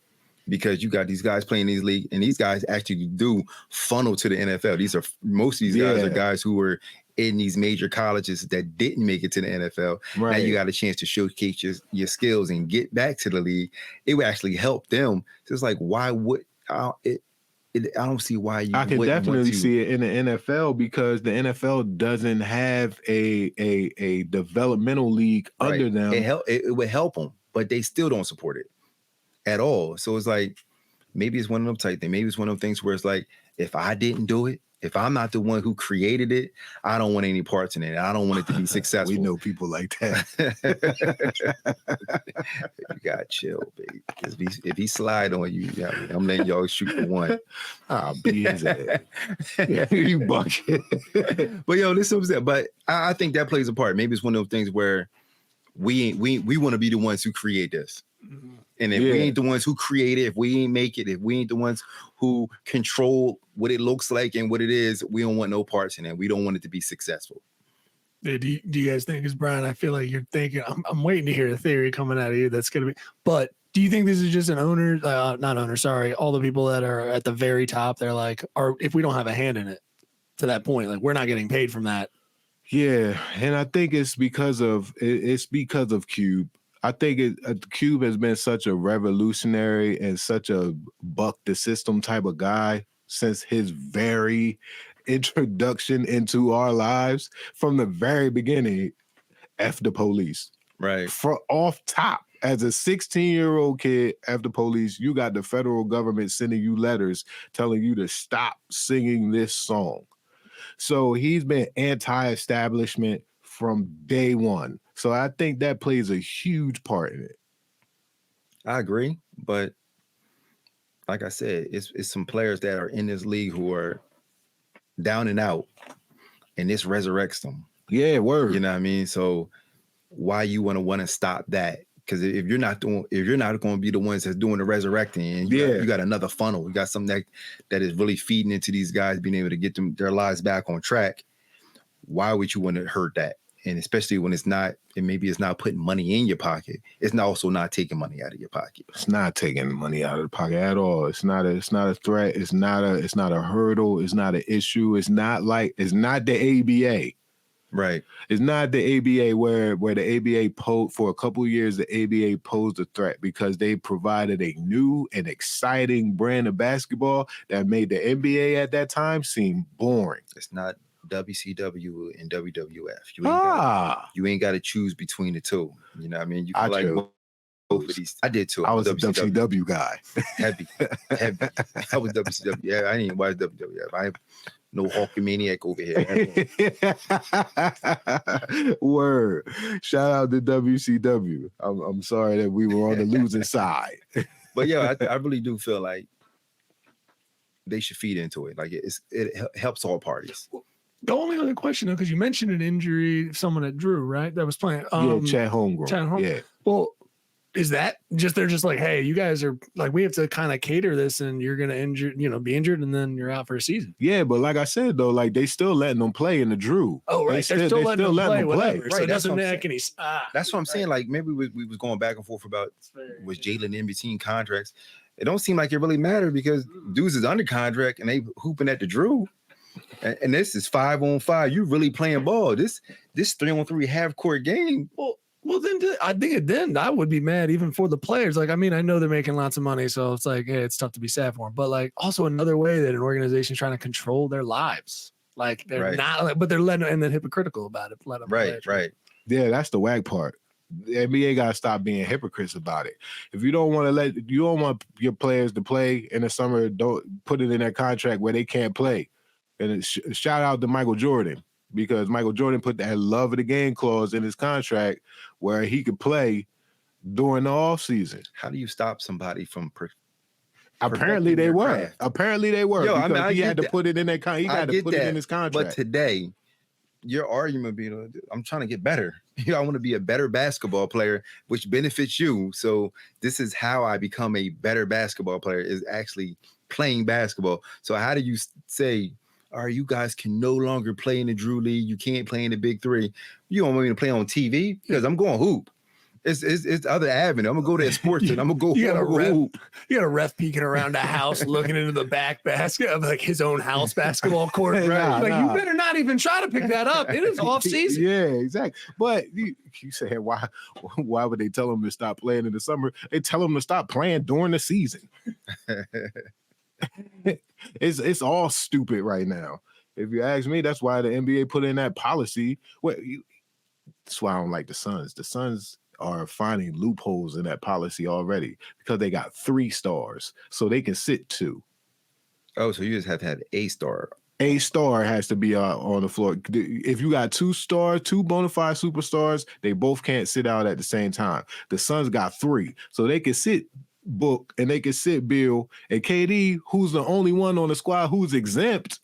Because you got these guys playing these leagues, and these guys actually do funnel to the NFL. Most of these guys are guys who were in these major colleges that didn't make it to the NFL. Right. Now you got a chance to showcase your skills and get back to the league. It would actually help them. So it's like, why would I don't see why you. I can definitely see it in the NFL because the NFL doesn't have a developmental league under them. It would help them, but they still don't support it at all. So it's like, maybe it's one of them type things. Maybe it's one of them things where it's like, if I didn't do it, If I'm not the one who created it, I don't want any parts in it. I don't want it to be successful. We know people like that. You gotta chill, baby. If he slide on you, I'm letting y'all shoot for one. Be his ass. You bucket. But this is what I'm saying. But I think that plays a part. Maybe it's one of those things where we want to be the ones who create this. And if we ain't the ones who create it, if we ain't make it, if we ain't the ones who control what it looks like and what it is, we don't want no parts in it. We don't want it to be successful. Do you guys think, because Brian, I feel like you're thinking, I'm waiting to hear a theory coming out of you that's going to be, but do you think this is just an owner, all the people that are at the very top, they're like, if we don't have a hand in it to that point, like we're not getting paid from that. Yeah. And I think it's because of Cube. I think Cube has been such a revolutionary and such a buck the system type of guy since his very introduction into our lives. From the very beginning, F the police. Right. Off top, as a 16-year-old kid, F the police, you got the federal government sending you letters telling you to stop singing this song. So he's been anti-establishment from day one. So I think that plays a huge part in it. I agree, but like I said, it's some players that are in this league who are down and out, and this resurrects them. Yeah, word. You know what I mean? So why you want to stop that? Because if you're not going to be the ones that's doing the resurrecting, and you got another funnel, you got something that is really feeding into these guys being able to get their lives back on track. Why would you want to hurt that? And especially when it's not putting money in your pocket. It's also not taking money out of your pocket. It's not taking money out of the pocket at all. It's not a threat. It's not a hurdle. It's not an issue. It's not the ABA. Right. It's not the ABA where the ABA for a couple of years, the ABA posed a threat because they provided a new and exciting brand of basketball that made the NBA at that time seem boring. It's not WCW and WWF. You ain't got to choose between the two. You know what I mean? You can like both of these. I did too. I was a WCW guy. Heavy. I was WCW. Yeah, I didn't watch WWF. I have no Hulkamaniac over here. Word. Shout out to WCW. I'm sorry that we were on the losing side. But yeah, I really do feel like they should feed into it. Like it helps all parties. The only other question, though, because you mentioned an injury, someone at Drew, right? That was playing. Chad Holmgren. Yeah. Well, is that just, they're just like, hey, you guys are like, we have to kind of cater this and you're going to be injured and then you're out for a season. Yeah. But like I said, though, like they still letting them play in the Drew. Oh, right. They're still letting them play. Right. So it doesn't make any. That's what I'm saying. Like maybe we was going back and forth about was Jalen in between contracts. It don't seem like it really mattered because dudes is under contract and they hooping at the Drew. And this is 5-on-5. You really playing ball. This 3-on-3 half court game. Well, then I think I would be mad even for the players. Like, I mean, I know they're making lots of money, so it's like, hey, it's tough to be sad for them. But like, also another way that an organization is trying to control their lives. Like they're not, but they're letting and then hypocritical about it. Let them right. Yeah, that's the whack part. The NBA got to stop being hypocrites about it. If you don't want your players to play in the summer, don't put it in that contract where they can't play. And shout out to Michael Jordan, because Michael Jordan put that love of the game clause in his contract where he could play during the off season. How do you stop somebody from? Apparently they were. Yo, I mean, he had to put it in that. He had to put it in his contract. But today, your argument being, I'm trying to get better. I want to be a better basketball player, which benefits you. So this is how I become a better basketball player, is actually playing basketball. So how do you say, all right, you guys can no longer play in the Drew League. You can't play in the Big Three. You don't want me to play on TV? Because I'm going hoop. It's the other avenue. I'm gonna go to sports and I'm gonna go. You got a ref peeking around the house, looking into the back basket of like his own house basketball court. Hey, right? You better not even try to pick that up. It is off season. Yeah, exactly. But you say, why would they tell them to stop playing in the summer? They tell them to stop playing during the season. It's all stupid right now. If you ask me, that's why the NBA put in that policy. That's why I don't like the Suns. The Suns are finding loopholes in that policy already because they got 3 stars, so they can sit 2. Oh, so you just have to have a star A star has to be on the floor. If you got two bona fide superstars, they both can't sit out at the same time. The Suns got 3, so they can sit Book and they can sit Bill, and KD, who's the only one on the squad who's exempt,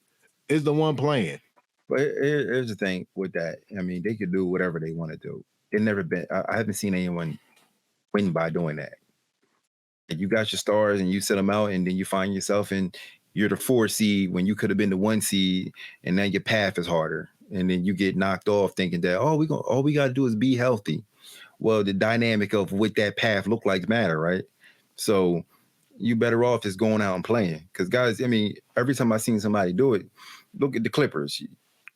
is the one playing. But here's the thing with that. I mean, they could do whatever they want to do. It never been. I haven't seen anyone win by doing that. And you got your stars and you set them out, and then you find yourself in you're the 4 seed when you could have been the 1 seed, and now your path is harder, and then you get knocked off thinking that all we got to do is be healthy. Well, the dynamic of what that path look like matter, right? So you better off just going out and playing. Because guys, I mean, every time I've seen somebody do it, look at the Clippers.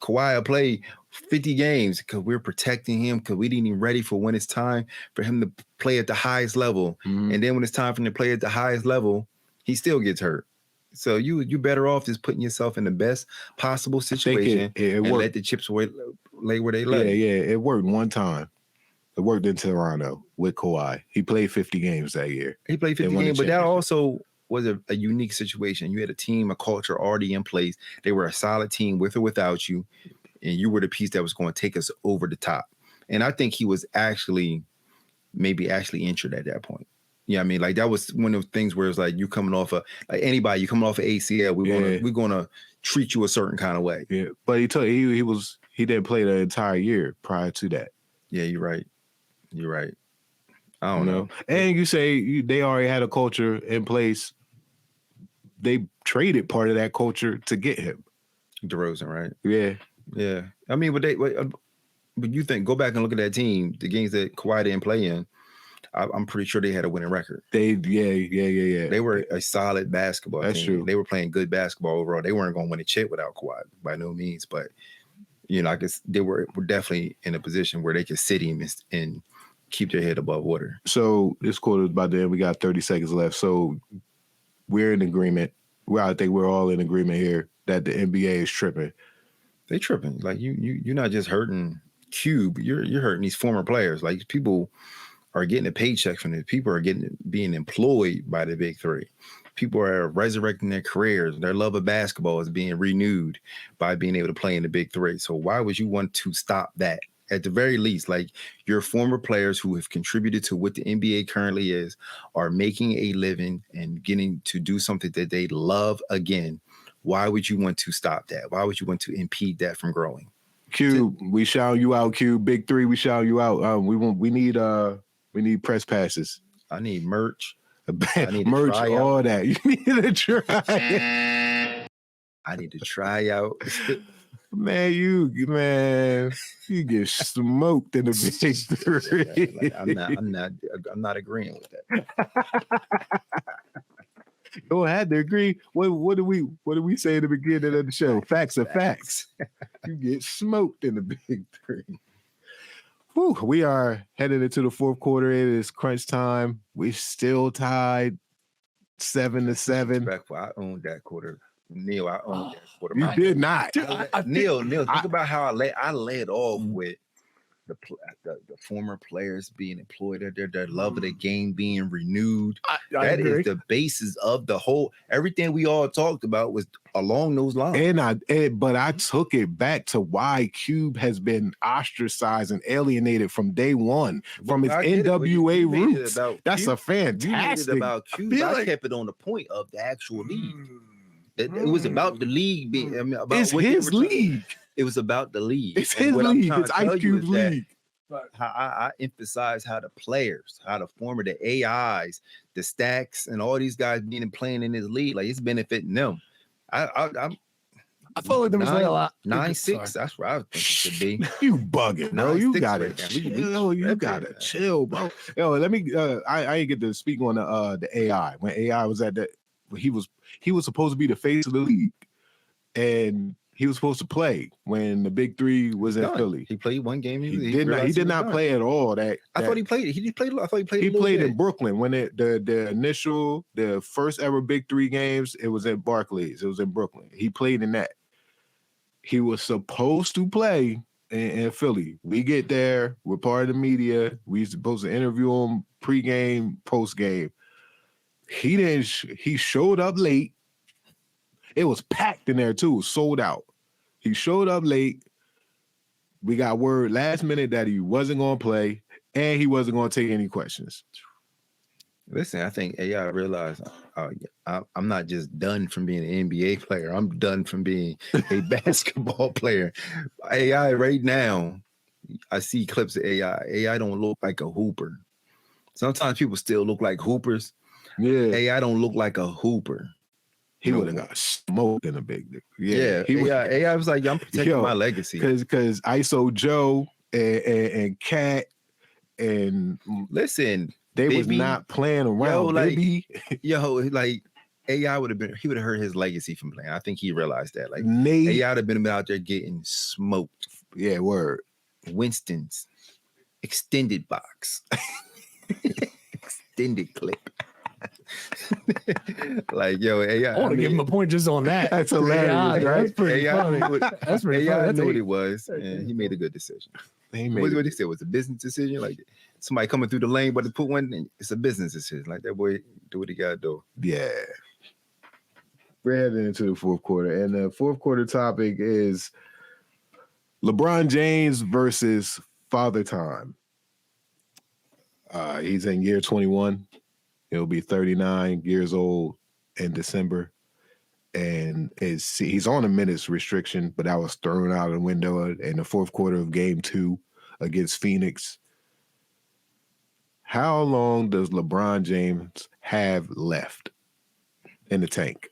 Kawhi played 50 games because we're protecting him because we didn't even ready for when it's time for him to play at the highest level. Mm-hmm. And then when it's time for him to play at the highest level, he still gets hurt. So you better off just putting yourself in the best possible situation and let the chips lay where they lay. Yeah, it worked one time. It worked in Toronto with Kawhi. He played 50 games that year. He played 50 games, but that also was a unique situation. You had a team, a culture already in place. They were a solid team with or without you, and you were the piece that was going to take us over the top. And I think he was maybe injured at that point. Yeah, I mean, like that was one of those things where it's like you coming off anybody, you coming off of ACL, we're gonna treat you a certain kind of way. Yeah, but he didn't play the entire year prior to that. Yeah, you're right. I don't know. And you say they already had a culture in place. They traded part of that culture to get him. DeRozan, right? Yeah. I mean, but you think go back and look at that team, the games that Kawhi didn't play in. I'm pretty sure they had a winning record. Yeah. They were a solid basketball team. That's true. They were playing good basketball overall. They weren't going to win a chip without Kawhi by no means, but I guess they were definitely in a position where they could sit him and keep their head above water. So this quarter is about to end. We got 30 seconds left. So we're in agreement. I think we're all in agreement here that the NBA is tripping. They tripping. Like you're not just hurting Cube. You're hurting these former players. Like people are getting a paycheck from it. People are being employed by the big three. People are resurrecting their careers. Their love of basketball is being renewed by being able to play in the big three. So why would you want to stop that? At the very least, like your former players who have contributed to what the NBA currently is are making a living and getting to do something that they love again. Why would you want to stop that? Why would you want to impede that from growing? Cube, we shout you out. Cube, big three, we shout you out. We need press passes. I need merch. I need merch, all that. You need to try. I need to try out. Man, you get smoked in the big three. I'm not agreeing with that. You had to agree. What do we say at the beginning of the show? Facts are facts. You get smoked in the big three. Whew, we are headed into the fourth quarter. It is crunch time. We're still tied 7-7. I owned that quarter. Neil, I owned that quarter. You did not. Dude, Neil, think about how I led off with the former players being employed at their love of the game being renewed. That is the basis of the whole. Everything we all talked about was along those lines. But I took it back to why Cube has been ostracized and alienated from day one, from its NWA roots. That's a fantastic. About Cube, I kept it on the point of the actual league. It was about the league being. It's his league. It was about the league. It's his league. It's Ice Cube's league. How I emphasize how the players, how the former, the AIs, the Stacks, and all these guys being playing in this league, like it's benefiting them. I felt like there was a lot. 9-6. That's where I think it should be. You bugging, bro. You gotta chill. You gotta chill, bro. Yo, let me. I ain't get to speak on the AI when AI was at that. He was supposed to be the face of the league, and he was supposed to play when the big three was in Philly. He played one game. He did not play at all. I thought he played. He played. I thought he played. He played in Brooklyn when the first ever big three games. It was at Barclays. It was in Brooklyn. He played in that. He was supposed to play in Philly. We get there. We're part of the media. We supposed to interview him pregame, postgame. He didn't. He showed up late. It was packed in there too, sold out. He showed up late. We got word last minute that he wasn't going to play and he wasn't going to take any questions. Listen, I think AI realized I'm not just done from being an NBA player. I'm done from being a basketball player. AI right now, I see clips of AI. AI don't look like a hooper. Sometimes people still look like hoopers. Yeah. AI don't look like a hooper. He would have got smoked in a big dick. Yeah. AI was like, I'm protecting my legacy. Because ISO Joe and Cat and listen, they Bibby, was not playing around. Like AI would have hurt his legacy from playing. I think he realized that. Like Nate, AI would have been out there getting smoked. Yeah, word. Winston's extended box. Extended clip. Like, yo, AI. I want to give him a point just on that. That's hilarious, right? That's pretty funny. That's pretty funny. AI That's knew what it was, and he made a good decision. What he said was a business decision. Like somebody coming through the lane, but to put one in, it's a business decision. Like that boy do what he gotta do. Yeah. We're heading into the fourth quarter, and the fourth quarter topic is LeBron James versus Father Time. He's in year 21. He'll be 39 years old in December. And he's on a minutes restriction, but that was thrown out of the window in the fourth quarter of game 2 against Phoenix. How long does LeBron James have left in the tank?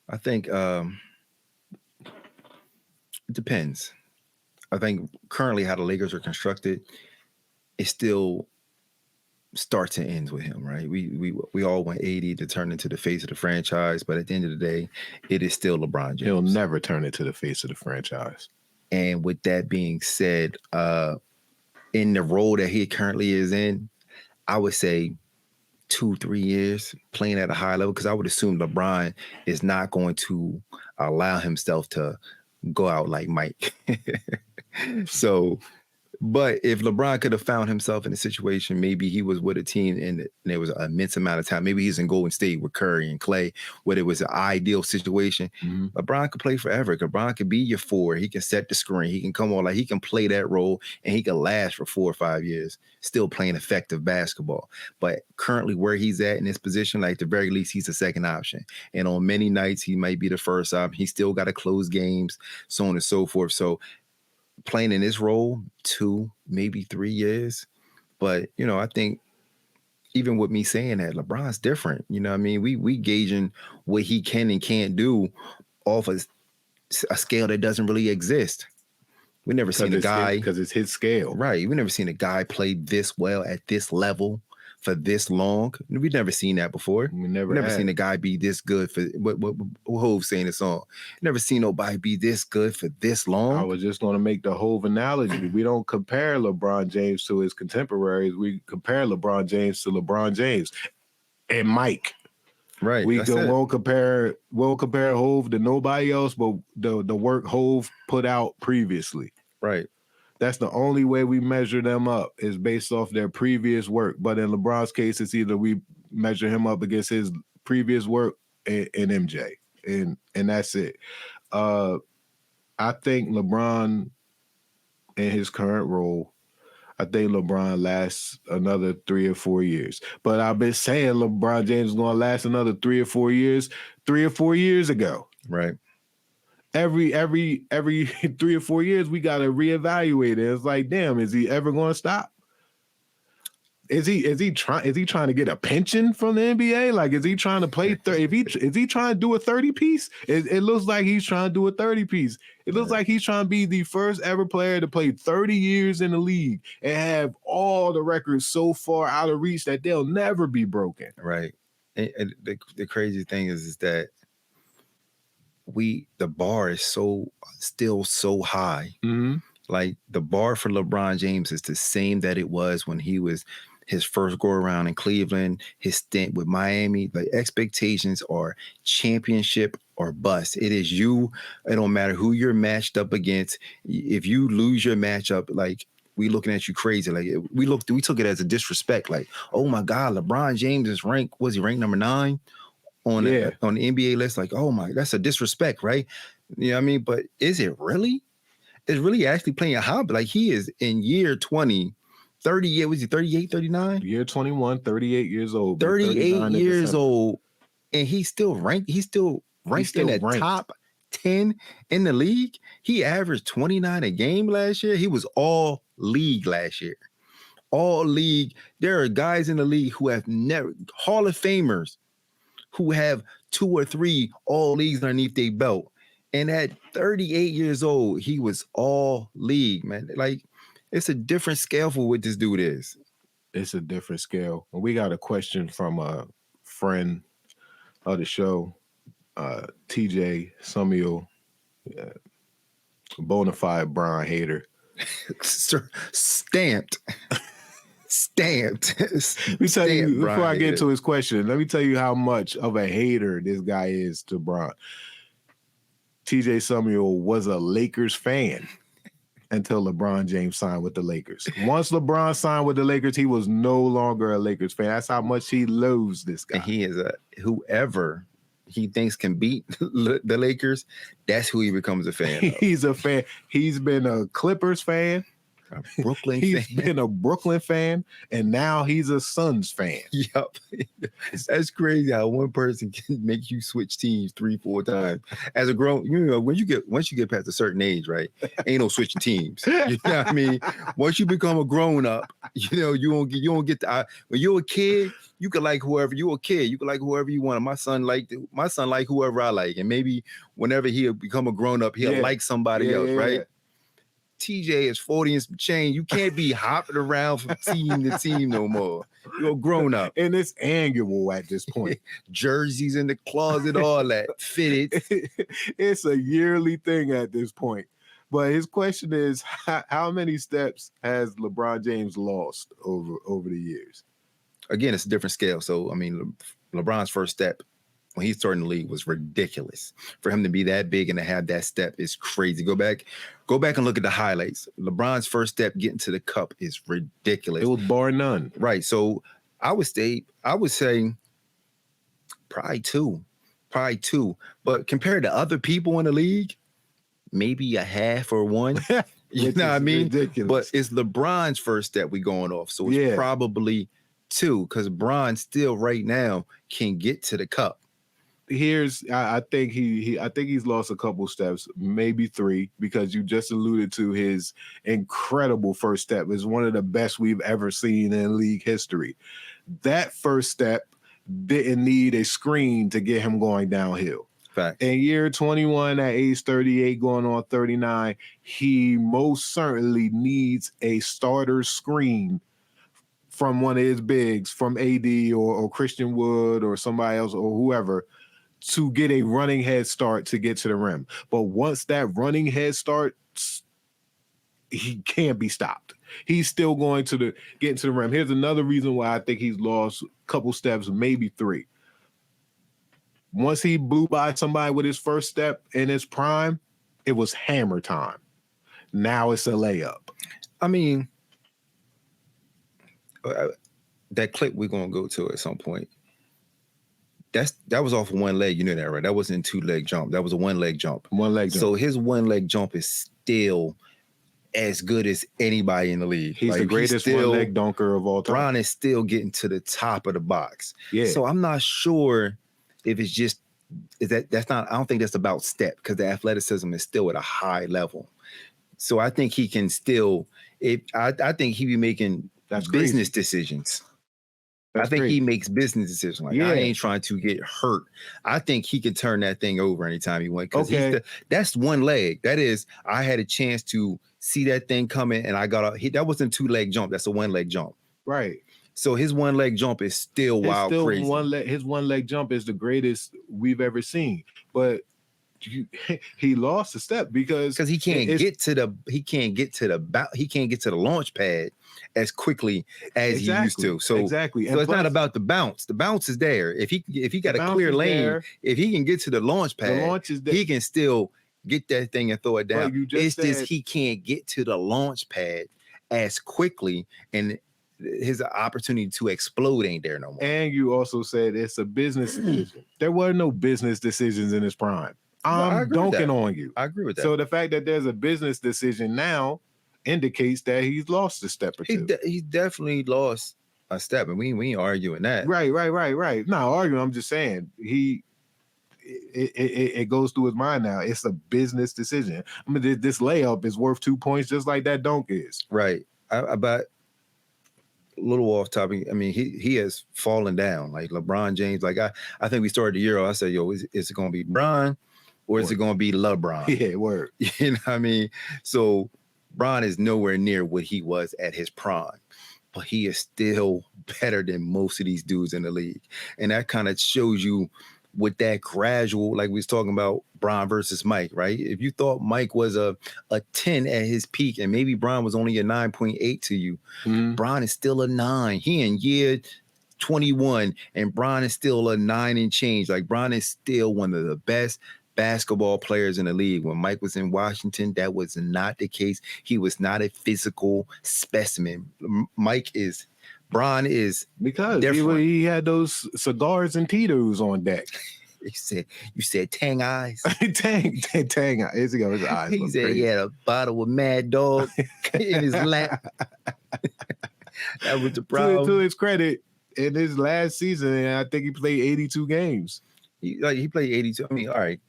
I think it depends. I think currently how the Lakers are constructed, it still starts and ends with him, right? We all want 80 to turn into the face of the franchise, but at the end of the day, it is still LeBron James. He'll never turn into the face of the franchise. And with that being said, in the role that he currently is in, I would say 2-3 years playing at a high level, because I would assume LeBron is not going to allow himself to go out like Mike. So, but if LeBron could have found himself in a situation, maybe he was with a team and there was an immense amount of time. Maybe he's in Golden State with Curry and Clay, where it was an ideal situation. Mm-hmm. LeBron could play forever. LeBron could be your forward. He can set the screen. He can come on, like he can play that role, and he can last for 4 or 5 years, still playing effective basketball. But currently where he's at in this position, like at the very least, he's a second option. And on many nights, he might be the first option. He still got to close games, so on and so forth. So playing in this role 2, maybe 3 years. But, you know, I think even with me saying that, LeBron's different. You know what I mean? We gauging what he can and can't do off a scale that doesn't really exist. We never seen a guy. Because it's his scale. Right. We never seen a guy play this well at this level for this long. We've never seen that before. We never seen a guy be this good for what Hov saying the song. Never seen nobody be this good for this long. I was just going to make the Hov analogy. We don't compare LeBron James to his contemporaries. We compare LeBron James to LeBron James and Mike. Right. We won't compare Hov to nobody else, but the work Hov put out previously. Right. That's the only way we measure them up, is based off their previous work. But in LeBron's case, it's either we measure him up against his previous work and MJ, and that's it. I think LeBron in his current role, I think LeBron lasts another 3 or 4 years. But I've been saying LeBron James is going to last another 3 or 4 years 3 or 4 years ago. Right. Every 3 or 4 years, we got to reevaluate it. It's like, damn, is he ever going to stop? Is he trying to get a pension from the NBA? Like, is he trying to play 30? Is he trying to do a 30 piece? It looks like he's trying to do a 30 piece. It looks like he's trying to be the first ever player to play 30 years in the league and have all the records so far out of reach that they'll never be broken. Right. And the crazy thing is that the bar is still so high. Mm-hmm. Like the bar for LeBron James is the same that it was when he was his first go around in Cleveland, his stint with Miami. The expectations are championship or bust. It is you. It don't matter who you're matched up against. If you lose your matchup, like, we looking at you crazy. Like we took it as a disrespect. Like, oh my God, LeBron James is was he ranked number 9 on the NBA list. Like, oh my, that's a disrespect, right? You know what I mean? But is it really? Is really actually playing a hobby? Like he is in year 20, 30 years, was he 38, 39? Year 21, 38 years old. 38 years old. And he's still ranked in the top 10 in the league. He averaged 29 a game last year. He was all league last year. All league. There are guys in the league who have never, Hall of Famers, who have 2 or 3 all leagues underneath their belt. And at 38 years old, he was all league, man. Like, it's a different scale for what this dude is. It's a different scale. We got a question from a friend of the show, TJ Samuel, bona fide Brian hater. Stamped. Let me tell you, before I get into his question, let me tell you how much of a hater this guy is to Brian. TJ Samuel was a Lakers fan until LeBron James signed with the Lakers. Once LeBron signed with the Lakers, he was no longer a Lakers fan. That's how much he loathes this guy. And he is whoever he thinks can beat the Lakers, that's who he becomes a fan of. He's a fan. He's been a Clippers fan. A Brooklyn He's fan. been a Brooklyn fan, and now he's a Suns fan. Yep. That's crazy how one person can make you switch teams 3-4 times. As a grown, once you get past a certain age, right? Ain't no switching teams. You know what I mean? Once you become a grown up, you won't get when you're a kid, you can like whoever you're a kid. You can like whoever you want. My son like whoever I like, and maybe whenever he'll become a grown up, he'll like somebody else, right? TJ is 40 and some change. You can't be hopping around from team to team no more. You're grown up. And it's annual at this point. Jerseys in the closet, all that fitted. It's a yearly thing at this point. But his question is, how many steps has LeBron James lost over the years? Again, it's a different scale. So, I mean, LeBron's first step when he started in the league was ridiculous. For him to be that big and to have that step is crazy. Go back and look at the highlights. LeBron's first step getting to the cup is ridiculous. It was bar none. Right. So I would say probably two. But compared to other people in the league, maybe a half or one. You know what I mean? Ridiculous. But it's LeBron's first step we going off. So it's probably 2, because Bron still right now can get to the cup. I think he's lost a couple steps, maybe 3, because you just alluded to his incredible first step. It's one of the best we've ever seen in league history. That first step didn't need a screen to get him going downhill. Fact. In year 21, at age 38, going on 39, he most certainly needs a starter screen from one of his bigs, from AD or Christian Wood or somebody else or whoever, to get a running head start to get to the rim. But once that running head starts, he can't be stopped. He's still going to get to the rim. Here's another reason why I think he's lost a couple steps, maybe 3. Once he blew by somebody with his first step in his prime, it was hammer time. Now it's a layup. I mean, that clip we're going to go to at some point. That was off of one leg. You know that, right? That wasn't a 2-leg jump. That was a 1-leg jump. 1-leg jump. So his 1-leg jump is still as good as anybody in the league. He's the greatest 1-leg dunker of all time. Bron is still getting to the top of the box. Yeah. So I'm not sure if it's just that's not. I don't think that's about step, because the athleticism is still at a high level. So I think he can still. I think he be making business decisions. I think he makes business decisions. Like, I ain't trying to get hurt. I think he can turn that thing over anytime he wants. Because that's 1 leg. That is, I had a chance to see that thing coming, and I got up. That wasn't a 2-leg jump. That's a 1-leg jump. Right. So his 1-leg jump is still wild crazy. His 1-leg jump is the greatest we've ever seen. But he lost a step because he can't get to the launch pad as quickly as he used to. So exactly. So it's not about the bounce. The bounce is there. If he got a clear lane, if he can get to the launch pad, he can still get that thing and throw it down. It's just he can't get to the launch pad as quickly. And his opportunity to explode ain't there no more. And you also said it's a business decision. There were no business decisions in his prime. I'm dunking on you. I agree with that. So the fact that there's a business decision now indicates that he's lost a step or two. He definitely lost a step, and we ain't arguing that. Right. Not arguing. I'm just saying it goes through his mind now. It's a business decision. I mean, this layup is worth 2 points, just like that dunk is. Right. But a little off topic. I mean, he has fallen down. Like LeBron James. Like I think we started the year. I said, yo, is it going to be Bron or is it going to be LeBron? Yeah, word. You know what I mean? So Bron is nowhere near what he was at his prime, but he is still better than most of these dudes in the league. And that kind of shows you with that gradual, like we was talking about Bron versus Mike, right? If you thought Mike was a 10 at his peak and maybe Bron was only a 9.8 to you, Bron is still a 9. He in year 21 and Bron is still a 9 and change. Like Bron is still one of the best basketball players in the league. When Mike was in Washington, that was not the case. He was not a physical specimen. Bron is because different. he had those cigars and Tito's on deck. You said Tang eyes. Tang eyes. His eyes. He said he had a bottle of Mad Dog in his lap. That was the problem. To his credit, in his last season, I think he played 82 games. He played 82. I mean, all right.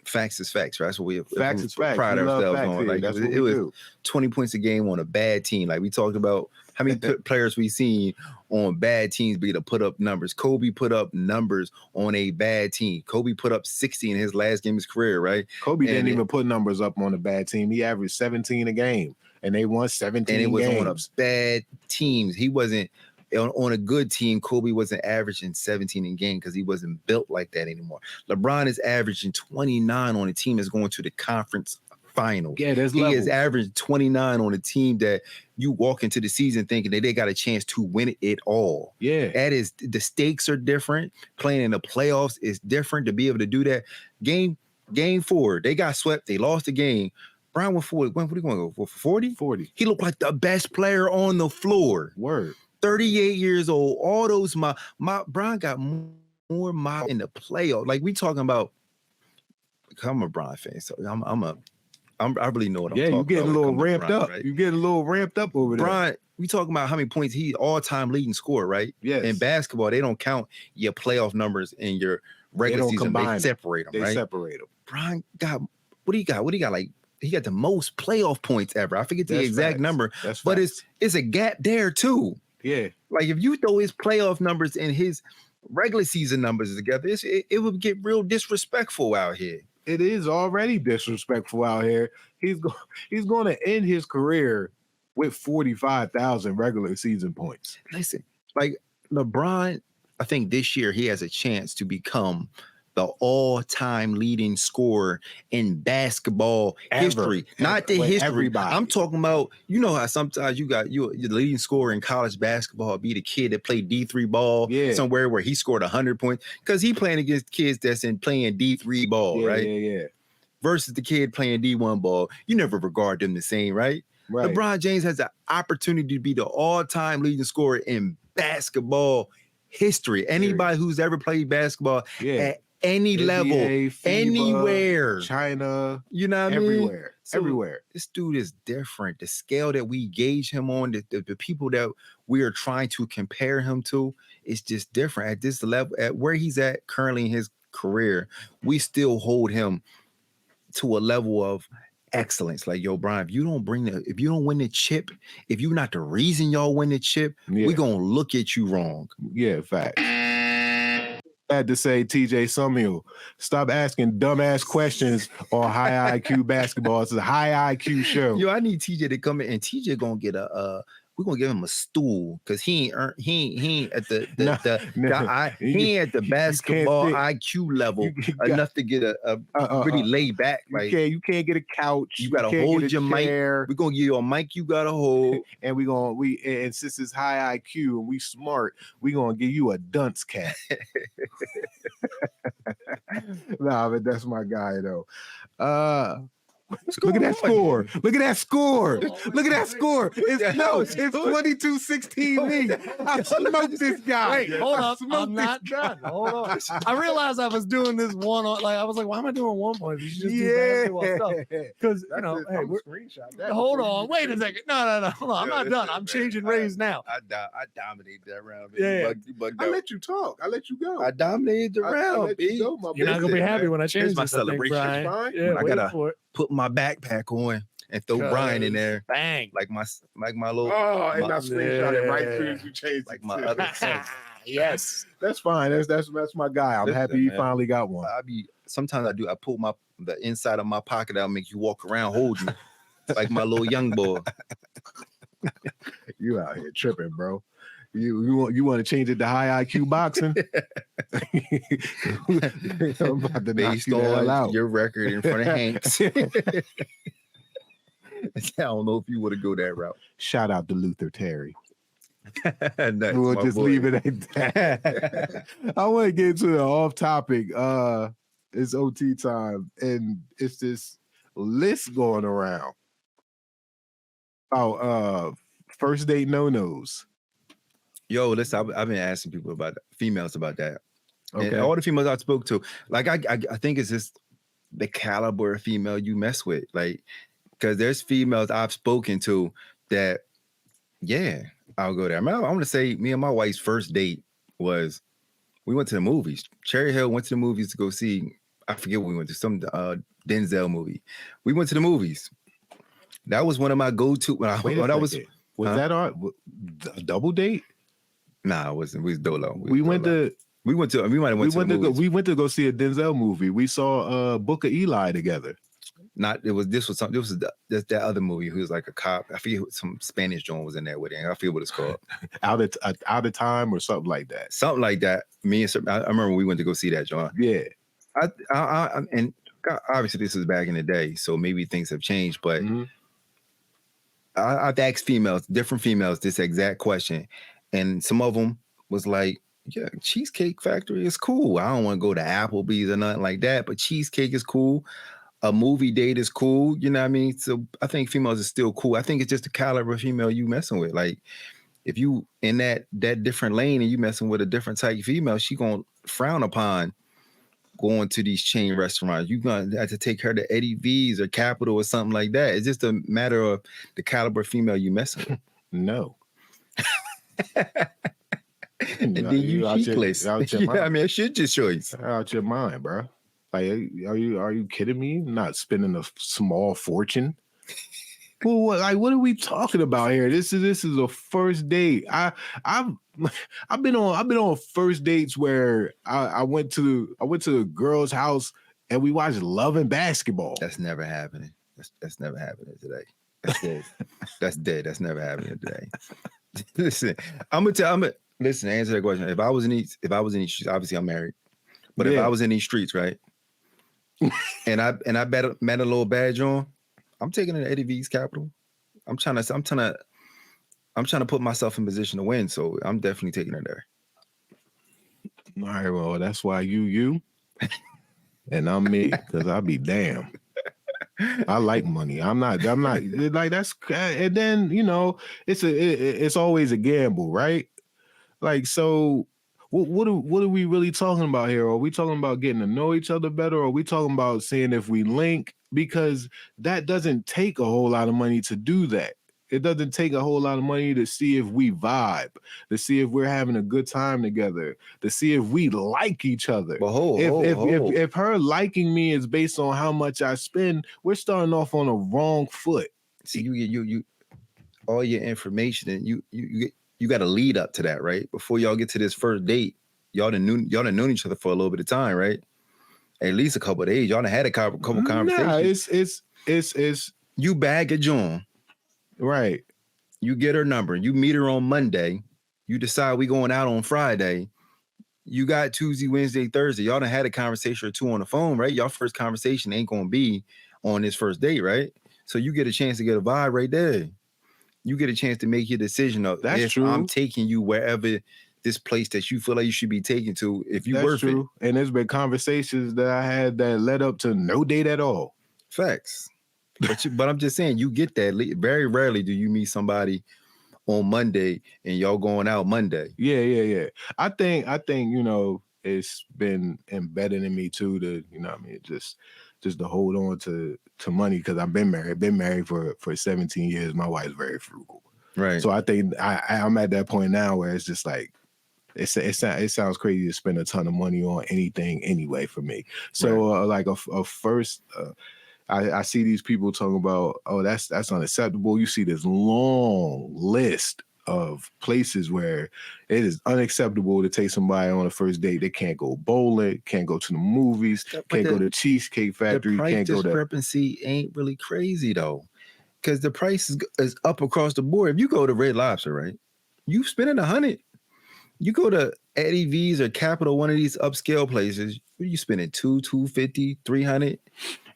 Facts is facts, right? That's what we facts is facts. Pride ourselves on. Like it was 20 points a game on a bad team. Like we talked about how many players we seen on bad teams be able to put up numbers. Kobe put up numbers on a bad team. Kobe put up 60 in his last game of his career, right? Kobe didn't even put numbers up on a bad team. He averaged 17 a game, and they won 17 games. And it was games. on a bad teams. He wasn't on a good team. Kobe wasn't averaging 17 in game because he wasn't built like that anymore. LeBron is averaging 29 on a team that's going to the conference final. Yeah, he is averaging 29 on a team that you walk into the season thinking that they got a chance to win it all. Yeah, that is, the stakes are different. Playing in the playoffs is different. To be able to do that, game 4, they got swept. They lost the game. Brian went for what are you going to go for? 40? 40. He looked like the best player on the floor. Word. 38 years old. All those my Brian got more in the playoff. Like we talking about. I'm a Brian fan, so I really know what I'm talking about. Yeah, you getting a little ramped up. Right? You getting a little ramped up over there. Brian, we talking about how many points he all-time leading scorer, right? Yes. In basketball, they don't count your playoff numbers and your regular season. They separate them, right? They separate them. Brian got what do you got? Like he got the most playoff points ever. I forget the exact number, but it's a gap there too. Yeah. Like if you throw his playoff numbers and his regular season numbers together, it would get real disrespectful out here. It is already disrespectful out here. He's going to end his career with 45,000 regular season points. Listen, like LeBron, I think this year he has a chance to become the all-time leading scorer in basketball history. Not the history. Everybody. I'm talking about, you know how sometimes you're the leading scorer in college basketball be the kid that played D3 ball somewhere where he scored 100 points because he playing against kids that's in playing D3 ball, right? Yeah. Versus the kid playing D1 ball. You never regard them the same, right? Right. LeBron James has the opportunity to be the all-time leading scorer in basketball history. Anybody who's ever played basketball at any NBA, level, FIBA, anywhere, China, you know what everywhere, I mean? So everywhere. This dude is different. The scale that we gauge him on, the people that we are trying to compare him to, is just different. At this level, at where he's at currently in his career, we still hold him to a level of excellence. Like, yo, Brian, if you don't win the chip, if you're not the reason y'all win the chip, we're gonna look at you wrong. Yeah, fact. Had to say, TJ Samuel, stop asking dumbass questions on high IQ basketball. It's a high IQ show. Yo, I need TJ to come in, and TJ gonna get we're gonna give him a stool because he ain't at the he ain't at the basketball IQ level enough to get a really laid back. Like you can't get a couch. You gotta hold your mic. We're gonna give you a mic you gotta hold, and and since it's high IQ and we smart, we gonna give you a dunce cap. Nah, but that's my guy though. Look at that score. Look at that score. Look at that score. It's 22-16 me. I smoked this guy. Wait, hold up. I'm not done. Hold on. I realized I was doing this one on, like, I was like, why am I doing 1 point? You should just do basketball stuff. Because, you know, hey, screenshot that. hold on. Wait a second. No. Hold on. I'm not done. I'm changing Rays now. I dominated that round. Yeah. You bugged I out. let you talk. I let you go. I dominated the I round, let you B. go, my You're not going to be happy when I change Here's my this, I think, celebration. Brian. Fine. Yeah, I wait gotta- for it. Put my backpack on and throw Brian in there Bang. like my little. Oh, and my- I screenshot it right as soon as you changed Like it. my other son. Yes. That's fine. That's my guy. I'm Listen, happy he man. finally got one. Sometimes I pull the inside of my pocket out, make you walk around holding like my little young boy. You out here tripping, bro. You want to change it to high IQ boxing? I'm about to knock Based you the hell on out. your record in front of Hanks. I don't know if you would have go that route. Shout out to Luther Terry. That's We'll my just boy. leave it at that. I want to get to the off topic. It's OT time, and it's this list going around. First date no-nos. Yo, listen, I've been asking people females about that. Okay. And all the females I spoke to, like I think it's just the caliber of female you mess with. Like, because there's females I've spoken to that, yeah, I'll go there. I want to say me and my wife's first date was we went to the movies. Cherry Hill went to the movies to go see, I forget what we went to, some Denzel movie. We went to the movies. That was one of my go-to. Was that a double date? Nah, it wasn't. We was dolo. We went to We might have went to the movies. we went to go see a Denzel movie. We saw Book of Eli together. This was that other movie. Who was like a cop. I forget some Spanish joint was in there with it. I forget what it's called. Out of time or something like that. Something like that. I remember we went to go see that joint. Yeah. And obviously this was back in the day, so maybe things have changed. But I've asked different females, this exact question, and some of them was like, "Yeah, Cheesecake Factory is cool. I don't want to go to Applebee's or nothing like that, but cheesecake is cool. A movie date is cool. You know what I mean? So I think females are still cool. I think it's just the caliber of female you messing with. Like, if you in that different lane and you messing with a different type of female, she gonna frown upon going to these chain restaurants. You're gonna have to take her to Eddie V's or Capital or something like that. It's just a matter of the caliber of female you messing with. No. And then you cheekless. Yeah, I mean, it's your choice. Out your mind, bro. Like, are you kidding me? Not spending a small fortune. Well, what are we talking about here? This is a first date. I've been on first dates where I went to a girl's house and we watched Love and Basketball. That's never happening. That's never happening today. That's dead. That's dead. That's never happening today. Listen, listen, to answer that question. If I was in these streets, obviously I'm married. But if I was in these streets, right? and I met a little badge on, I'm taking it to Eddie V's Capital. I'm trying to put myself in position to win. So I'm definitely taking her there. All right, well, that's why you and I'm me, because I'll be damn. I like money. I'm not like that's, and then it's always a gamble, right? Like, so what are we really talking about here? Are we talking about getting to know each other better, or are we talking about seeing if we link? Because that doesn't take a whole lot of money to do that. It doesn't take a whole lot of money to see if we vibe, to see if we're having a good time together, to see if we like each other. But if her liking me is based on how much I spend, we're starting off on a wrong foot. See, you all your information, and you got to lead up to that, right? Before y'all get to this first date, y'all done known each other for a little bit of time, right? At least a couple of days. Y'all done had a couple conversations. Nah, it's you bag a joint. Right. You get her number. You meet her on Monday. You decide we going out on Friday. You got Tuesday, Wednesday, Thursday. Y'all done had a conversation or two on the phone, right? Y'all first conversation ain't going to be on this first date, right? So you get a chance to get a vibe right there. You get a chance to make your decision of if true. I'm taking you wherever this place that you feel like you should be taken to, if you worth it. And there's been conversations that I had that led up to no date at all. Facts. But I'm just saying, you get that. Very rarely do you meet somebody on Monday and y'all going out Monday. Yeah. I think it's been embedded in me too to just to hold on to money because I've been married for 17 years. My wife's very frugal, Right. So I think I'm at that point now where it's just like it sounds crazy to spend a ton of money on anything anyway for me. So like a first. I see these people talking about, oh, that's unacceptable. You see this long list of places where it is unacceptable to take somebody on a first date. They can't go bowling, can't go to the movies, can't go to Cheesecake Factory, the price can't go to. discrepancy ain't really crazy though, because the price is up across the board. If you go to Red Lobster, right, you spending $100. You go to Eddie V's or Capital, one of these upscale places, you spending $250, $300.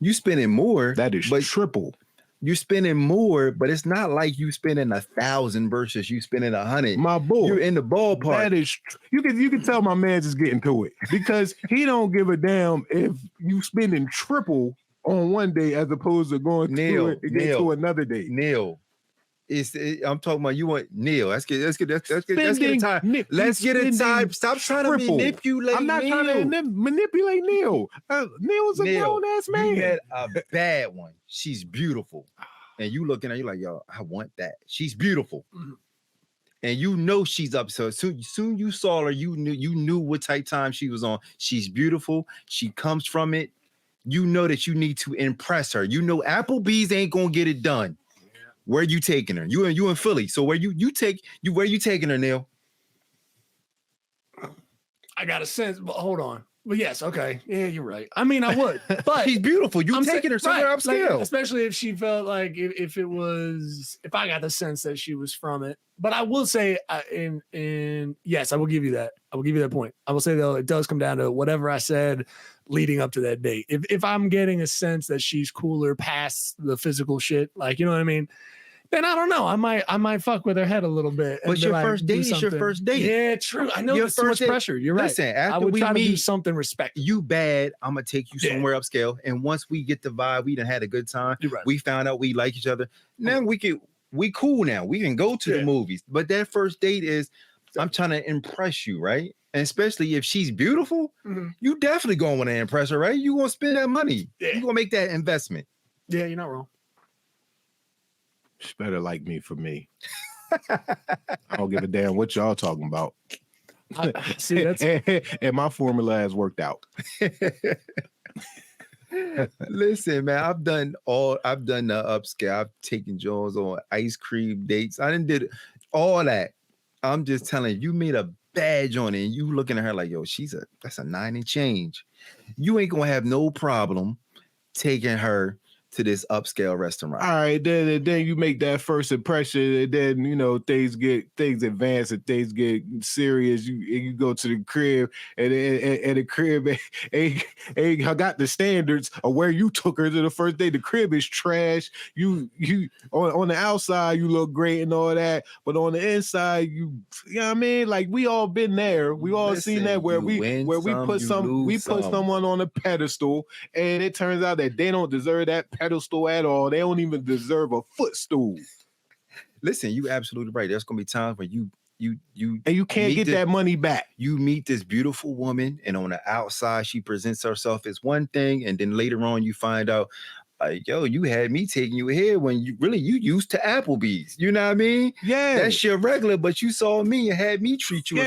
You spending more. That is triple. You're spending more, but it's not like you spending 1,000 versus you spending 100. My boy, you're in the ballpark. That is, you can tell my man's just getting to it because he don't give a damn if you spending triple on one day as opposed to going to another day. Neil, I'm talking about you want Neil. Let's get a time. Let's get a time. Stop trying to manipulate. I'm not trying to manipulate Neil. Neil's a grown ass man. You had a bad one. She's beautiful, and you looking at her, you're like, yo, I want that. She's beautiful, and you know she's up. So soon you saw her, you knew what type time she was on. She's beautiful. She comes from it. You know that you need to impress her. You know Applebee's ain't gonna get it done. Where you taking her? You in Philly. So where you taking her, Neil? I got a sense, but hold on. Well, yes, okay. Yeah, you're right. I mean, I would, but she's beautiful. I'm taking her somewhere upscale. Like, especially if she felt like if I got the sense that she was from it. But I will say, yes, I will give you that. I will give you that point. I will say though, it does come down to whatever I said leading up to that date. If I'm getting a sense that she's cooler past the physical shit, like, you know what I mean? Then I don't know. I might fuck with her head a little bit. But your first date is your first date. Yeah, true. I know there's so much pressure. You're right. Listen, after I would try to do meet, something respectful. You bad. I'm gonna take you somewhere upscale. And once we get the vibe, we done had a good time. Right. We found out we like each other. Now we cool now. We can go to the movies. But that first date is, I'm trying to impress you, right? And especially if she's beautiful, you definitely gonna want to impress her, right? You gonna spend that money. Yeah. You gonna make that investment. Yeah, you're not wrong. She better like me for me. I don't give a damn what y'all talking about. See, that's and my formula has worked out. Listen, man, I've done the upscale. I've taken Jones on ice cream dates. I did all that. I'm just telling you, made a badge on it, and you looking at her like, yo, that's a 9 and change. You ain't gonna have no problem taking her to this upscale restaurant. All right, then you make that first impression, and then things advance and things get serious. You go to the crib, and the crib ain't got the standards of where you took her to the first day. The crib is trash. You on the outside you look great and all that, but on the inside you know what I mean? Like we all been there. We all seen that where we put someone on a pedestal, and it turns out that they don't deserve that pedestal at all. They don't even deserve a footstool. Listen, you absolutely right. There's gonna be times when you can't get that money back. You meet this beautiful woman, and on the outside she presents herself as one thing, and then later on you find out, like, yo, you had me taking you here when you used to Applebee's. You know what I mean? Yeah, that's your regular, but you saw me and had me treat you.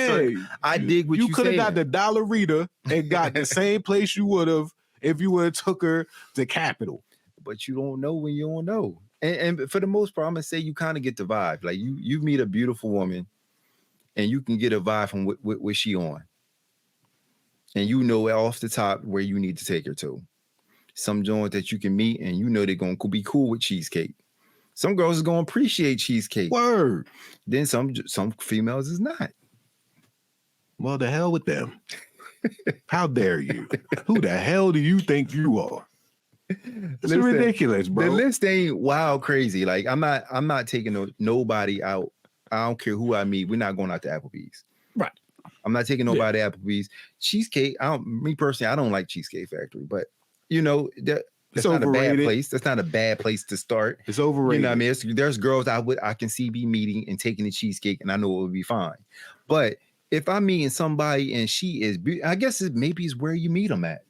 I dig what you could have got the Dollarita and got the same place you would have if you would have took her to Capitol. But you don't know when you don't know. And for the most part, I'm gonna say you kind of get the vibe. Like you meet a beautiful woman, and you can get a vibe from what she on, and you know off the top where you need to take her to. Some joint that you can meet, and you know they're gonna be cool with cheesecake. Some girls is gonna appreciate cheesecake. Word. Then some females is not. Well, the hell with them. How dare you? Who the hell do you think you are? It's ridiculous, bro. The list ain't wild crazy. Like I'm not taking nobody out. I don't care who I meet. We're not going out to Applebee's. Right. I'm not taking nobody to Applebee's. Cheesecake. Me personally, I don't like Cheesecake Factory, but That's not a bad overrated. place. That's not a bad place to start. It's overrated. You know what I mean? There's girls I can see be meeting and taking the cheesecake, and I know it would be fine. But if I'm meeting somebody and she is, I guess maybe it's where you meet them at,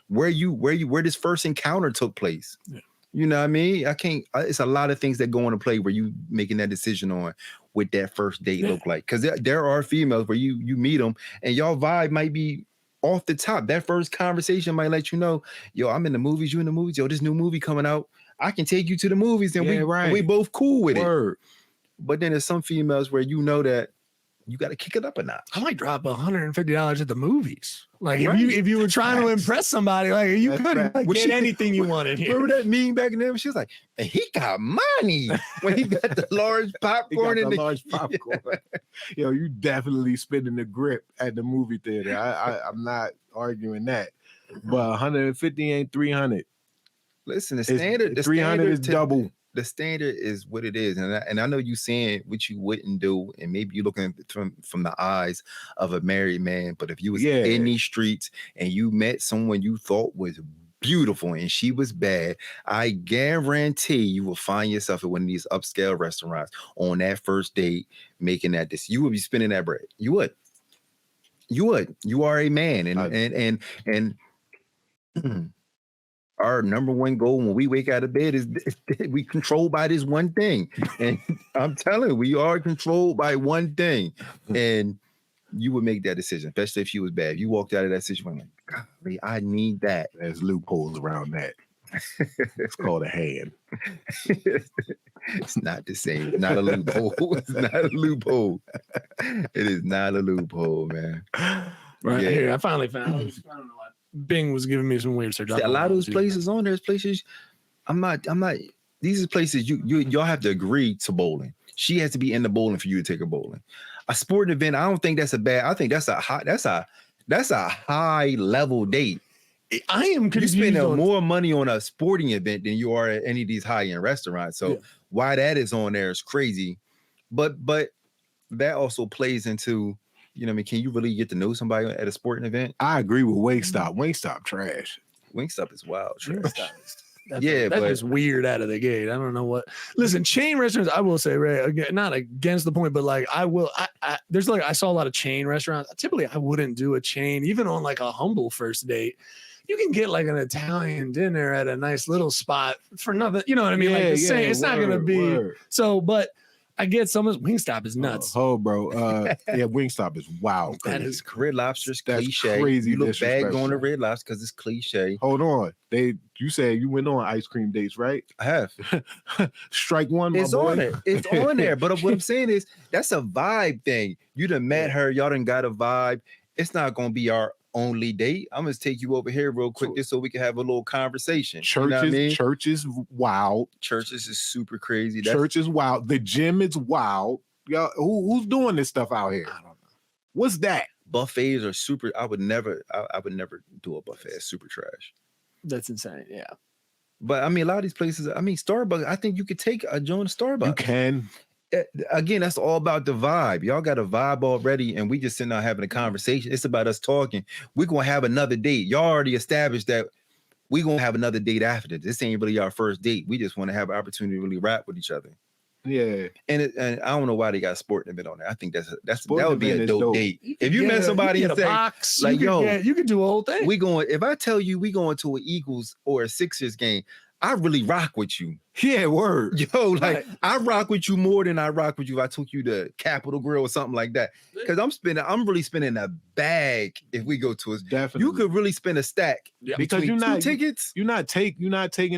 where this first encounter took place. Yeah. You know what I mean? It's a lot of things that go into play where you making that decision on what that first date look like. Because there are females where you meet them and y'all vibe might be off the top. That first conversation might let you know, yo, I'm in the movies, you in the movies, yo, this new movie coming out. I can take you to the movies and we both cool with it. But then there's some females where you know that you got to kick it up a notch. I might drop $150 at the movies. Like if you were trying to impress somebody, like you couldn't get anything you wanted here. Remember that meme back in there? She was like, and he got money when he got the large popcorn. Large popcorn. Yo, you definitely spinning the grip at the movie theater. I'm not arguing that. But 150 ain't 300. Listen, the standard 300 is double. The standard is what it is, and I know you saying what you wouldn't do, and maybe you're looking from the eyes of a married man. But if you was in these streets and you met someone you thought was beautiful and she was bad, I guarantee you will find yourself at one of these upscale restaurants on that first date, making that decision. You would be spending that bread. You would. You are a man, and our number one goal when we wake out of bed is we controlled by this one thing. And I'm telling you, we are controlled by one thing. And you would make that decision, especially if she was bad. You walked out of that situation like, golly, I need that. There's loopholes around that. It's called a hand. It's not the same. It's not a loophole. It's not a loophole. It is not a loophole, man. Right here, I finally found. I don't know what. Bing was giving me some weird search. A lot of those places on there's places. I'm not. These are places y'all have to agree to bowling. She has to be in the bowling for you to take her bowling. A sporting event, I don't think that's a bad. I think that's a high level date. I am confused. You spend more money on a sporting event than you are at any of these high end restaurants. So why that is on there is crazy. But that also plays into. You know what I mean? Can you really get to know somebody at a sporting event? I agree with Wingstop. Wingstop trash. Wingstop is wild trash. That's just weird out of the gate. I don't know what. Listen, chain restaurants, I will say, Ray, again, not against the point, but like I saw a lot of chain restaurants. Typically, I wouldn't do a chain, even on like a humble first date. You can get like an Italian dinner at a nice little spot for nothing. You know what I mean? It's not going to be so, but. I get someone's Wingstop is nuts. Bro. Wingstop is wild. That is Red Lobster's cliche. Crazy. You look bad going to Red Lobster because it's cliche. Hold on. You said you went on ice cream dates, right? I have. Strike one, it's on it. It's on there. But what I'm saying is that's a vibe thing. You done met her. Y'all done got a vibe. It's not going to be our only date. I'm gonna take you over here real quick just so we can have a little conversation. Churches wild. Churches is super crazy. Church is wild. The gym is wild. Y'all, who's doing this stuff out here? I don't know. What's that? Buffets are super. I would never do a buffet. It's super trash. That's insane. Yeah. But I mean, a lot of these places. I mean, Starbucks. I think you could take a joint Starbucks. You can. Again, that's all about the vibe. Y'all got a vibe already, and we just sitting out having a conversation. It's about us talking. We're gonna have another date. Y'all already established that we're gonna have another date after this. This ain't really our first date. We just want to have an opportunity to really rap with each other. Yeah. And I don't know why they got a sporting event on there. I think that would be a dope date. If you met somebody and say, box, like, you could do a whole thing. If I tell you we going to an Eagles or a Sixers game, I really rock with you. Yeah, word. Yo, like I rock with you more than I rock with you if I took you to Capitol Grill or something like that. Because I'm really spending a bag if we go to a definitely. You could really spend a stack. Yeah, because you're not tickets. You're not taking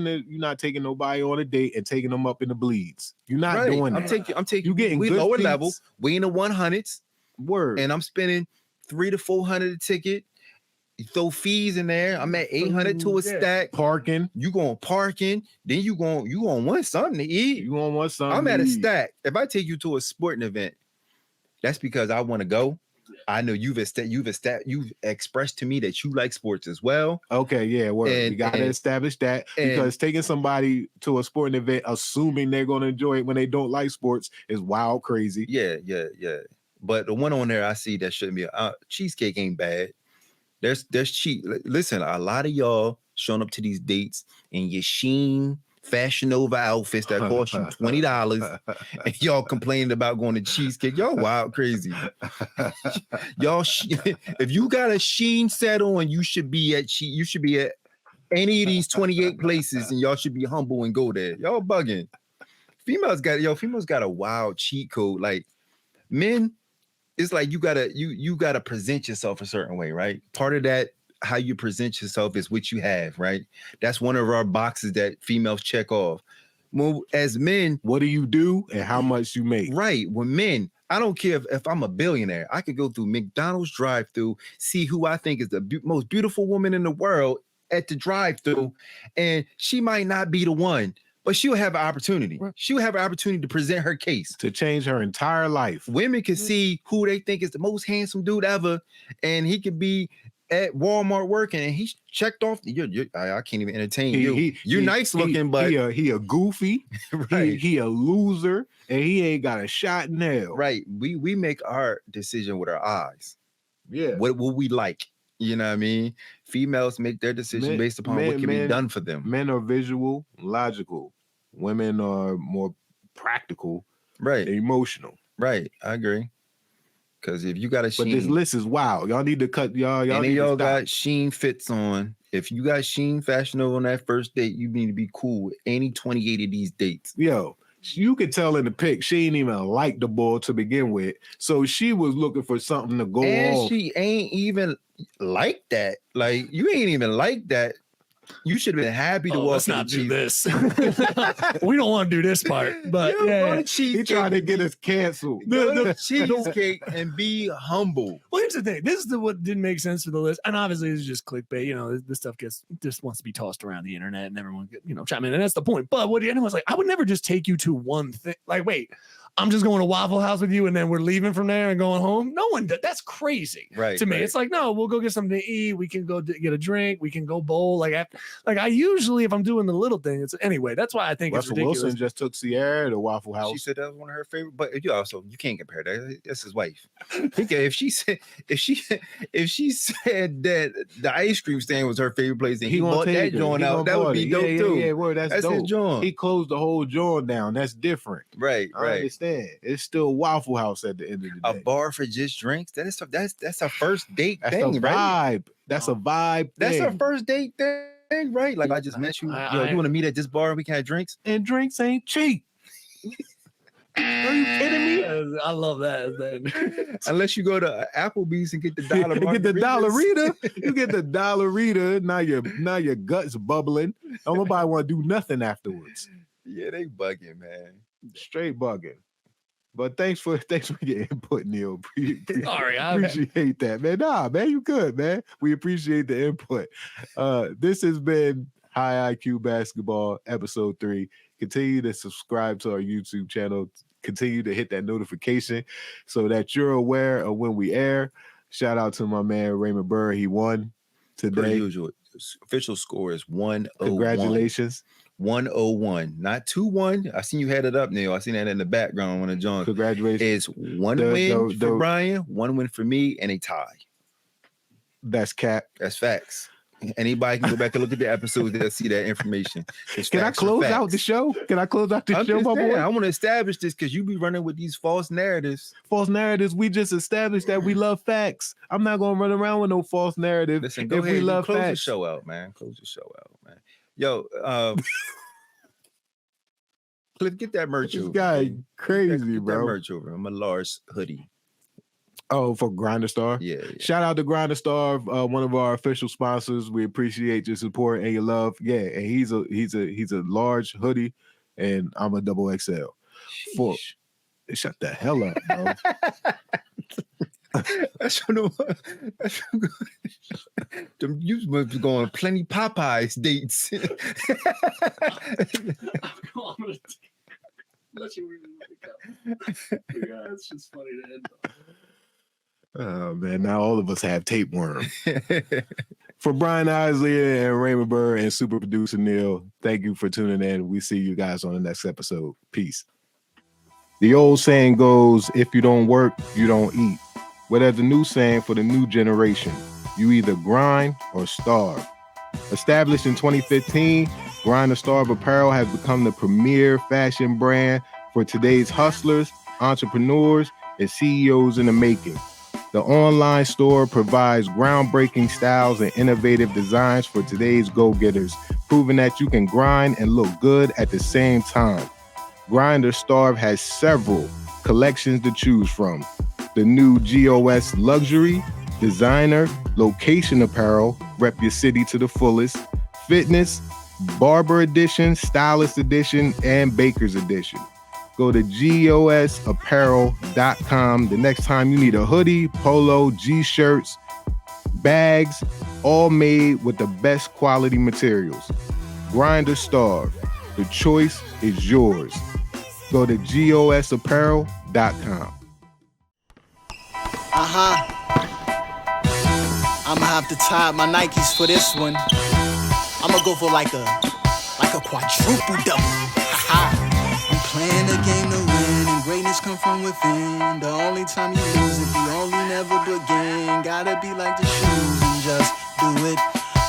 nobody on a date and taking them up in the bleeds. You're not doing that. I'm taking you getting we good lower seats. level. We in the 100s. Word. And I'm spending $300 to $400 a ticket. You throw fees in there. I'm at $800 to a stack. Parking. You going parking. Then you going want something to eat. You going want something. I'm at a stack. If I take you to a sporting event, that's because I want to go. I know you've expressed to me that you like sports as well. Okay, yeah, word. We gotta establish that because taking somebody to a sporting event, assuming they're gonna enjoy it when they don't like sports, is wild crazy. Yeah. But the one on there I see that shouldn't be cheesecake ain't bad. There's cheap. Listen, a lot of y'all showing up to these dates in your Sheen Fashion Nova outfits that cost you $20, and y'all complaining about going to Cheesecake. Y'all wild crazy. Y'all, if you got a Sheen set on, you should be at any of these 28 places, and y'all should be humble and go there. Y'all bugging. Females got a wild cheat code. Like men, it's like you gotta present yourself a certain way, right? Part of that, how you present yourself is what you have, right? That's one of our boxes that females check off. Well, as men, what do you do and how much you make? Right. When men, I don't care if I'm a billionaire, I could go through McDonald's drive-thru, see who I think is the most beautiful woman in the world at the drive-thru, and she might not be the one, but she'll have an opportunity. She'll have an opportunity to present her case. To change her entire life. Women can see who they think is the most handsome dude ever, and he could be at Walmart working, and he's checked off. I can't even entertain you. You're nice looking, but he a goofy. Right. He a loser, and he ain't got a shot in hell. Right. We make our decision with our eyes. Yeah. What we like? You know what I mean? Females make their decision based upon what can be done for them. Men are visual, logical. Women are more practical, right? Emotional. Right. I agree. Because if you got a Sheen, but this list is wild. Y'all need to cut y'all got Sheen fits on. If you got Sheen Fashion Nova on that first date, you need to be cool with any 28 of these dates. Yo, you could tell in the pic she ain't even like the boy to begin with. So she was looking for something to go off. She ain't even like that. Like, you ain't even like that. You should have been happy to walk. Let's not do this. We don't want to do this part, but he trying to get us canceled. The cheesecake and be humble. Well, here's the thing. This is what didn't make sense for the list, and obviously this is just clickbait. You know, this stuff just wants to be tossed around the internet, and everyone chime in, and that's the point. But what anyone's like, I would never just take you to one thing. Like, wait, I'm just going to Waffle House with you, and then we're leaving from there and going home. No one did. That's crazy, right? To me, it's like, no, we'll go get something to eat. We can go get a drink. We can go bowl. Like I usually, if I'm doing the little thing, it's anyway. That's why I think Russell it's ridiculous. Wilson just took Sierra to Waffle House. She said that was one of her favorite, but you can't compare that. That's his wife. If she said that the ice cream stand was her favorite place and he bought that joint out, that would be dope too. Yeah, word, that's dope. His joint. He closed the whole joint down. That's different. Right. I understand. It's still Waffle House at the end of the day. A bar for just drinks. That's a first date that's thing, a vibe. Right? That's a vibe. That's a first date thing, right? Like I just met you. You want to meet at this bar and we can have drinks? And drinks ain't cheap. Are you kidding me? I love that. Unless you go to Applebee's and get the dollar get the Dollarita. You get the Dollarita. Now your gut's bubbling. Don't nobody want to do nothing afterwards. Yeah, they bugging, man. Straight bugging. But thanks for your input, Neil. Sorry, I appreciate that, man. Nah, man, you good, man. We appreciate the input. This has been High IQ Basketball, episode 3. Continue to subscribe to our YouTube channel. Continue to hit that notification so that you're aware of when we air. Shout out to my man Raymond Byrd. He won today. Per usual. Official score is 101. Congratulations. 101, not 2-1. I seen you had it up, Neil. I seen that in the background when I joined. Congratulations. It's one win for Brian, one win for me, and a tie. That's cap. That's facts. Anybody can go back and look at the episodes. They'll see that information. Can I close out the show? Can I close out the show, my boy? I want to establish this because you be running with these false narratives. False narratives. We just established that we love facts. I'm not gonna run around with no false narrative. Listen, go ahead. We love close facts. the show out, man. Close the show out, man. Yo, Cliff, get that merch this over. Guy crazy, get bro. That merch over. I'm a Lars hoodie. Oh, for Grindr Star? Yeah. Shout out to Grindr Star, one of our official sponsors. We appreciate your support and your love. Yeah, and he's a large hoodie, and I'm a double XL. Shut the hell up, bro. You must be going plenty Popeyes dates. It's just funny to end on. Oh man, now all of us have tapeworm. For Brian Isley and Raymond Byrd and super producer Neil, thank you for tuning in. We see you guys on the next episode. Peace. The old saying goes, if you don't work, you don't eat. Well, there's a new saying for the new generation. You either grind or starve. Established in 2015, Grind the Star of Apparel has become the premier fashion brand for today's hustlers, entrepreneurs, and CEOs in the making. The online store provides groundbreaking styles and innovative designs for today's go-getters, proving that you can grind and look good at the same time. Grind the Star has several collections to choose from. The new GOS Luxury, Designer, Location Apparel, rep your city to the fullest, Fitness, Barber Edition, Stylist Edition, and Baker's Edition. Go to gosapparel.com the next time you need a hoodie, polo, G-shirts, bags, all made with the best quality materials. Grind or starve. The choice is yours. Go to gosapparel.com. I'ma have to tie up my Nikes for this one. I'ma go for like a quadruple double. We playing the game to win, and greatness come from within. The only time you lose if you only never begin. Gotta be like the shoes and just do it.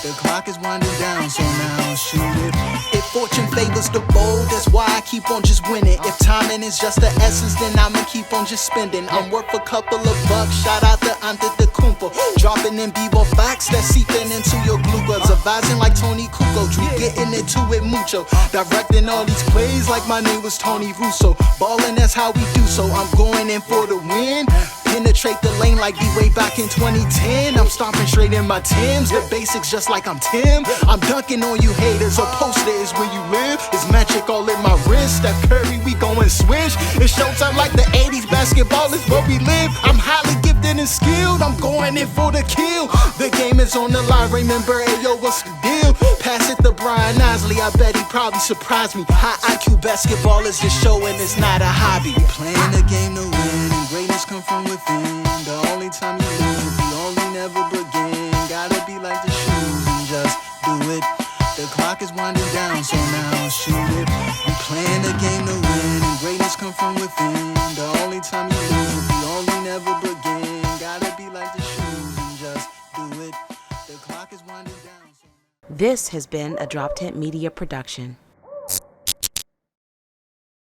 The clock is winding down, so now shoot it. If fortune favors the bold, that's why I keep on just winning. If timing is just the essence, then I'ma keep on just spending. I'm worth a couple of bucks, shout out to Antetokounmpo. Dropping in Bebo facts that's seeping into your glue buds. Advising like Tony Kukoc, we getting into it mucho. Directing all these plays like my name was Tony Russo. Ballin', that's how we do, so I'm going in for the win. Penetrate the lane like we way back in 2010. I'm stomping straight in my Timbs. The basics just like I'm Tim. I'm dunking on you haters. A poster is where you live. It's magic all in my wrist. Steph Curry, we going swish. It's showtime like the 80s. Basketball is where we live. I'm highly gifted and skilled. I'm going in for the kill. The game is on the line. Raymond Byrd, yo, what's the deal? Pass it to Brian Isley. I bet he probably surprised me. High IQ basketball is the show and it's not a hobby. Playing the game to win, and greatness come from within. The only time you lose if you only never begin. Gotta be like the shoes and just do it. The clock is winding down, so now shoot it. We playing the game to win, and greatness come from within. The only time you lose if you only never begin. Gotta be like the shoes and just do it. The clock is winding down. This has been a Drop Tent Media production.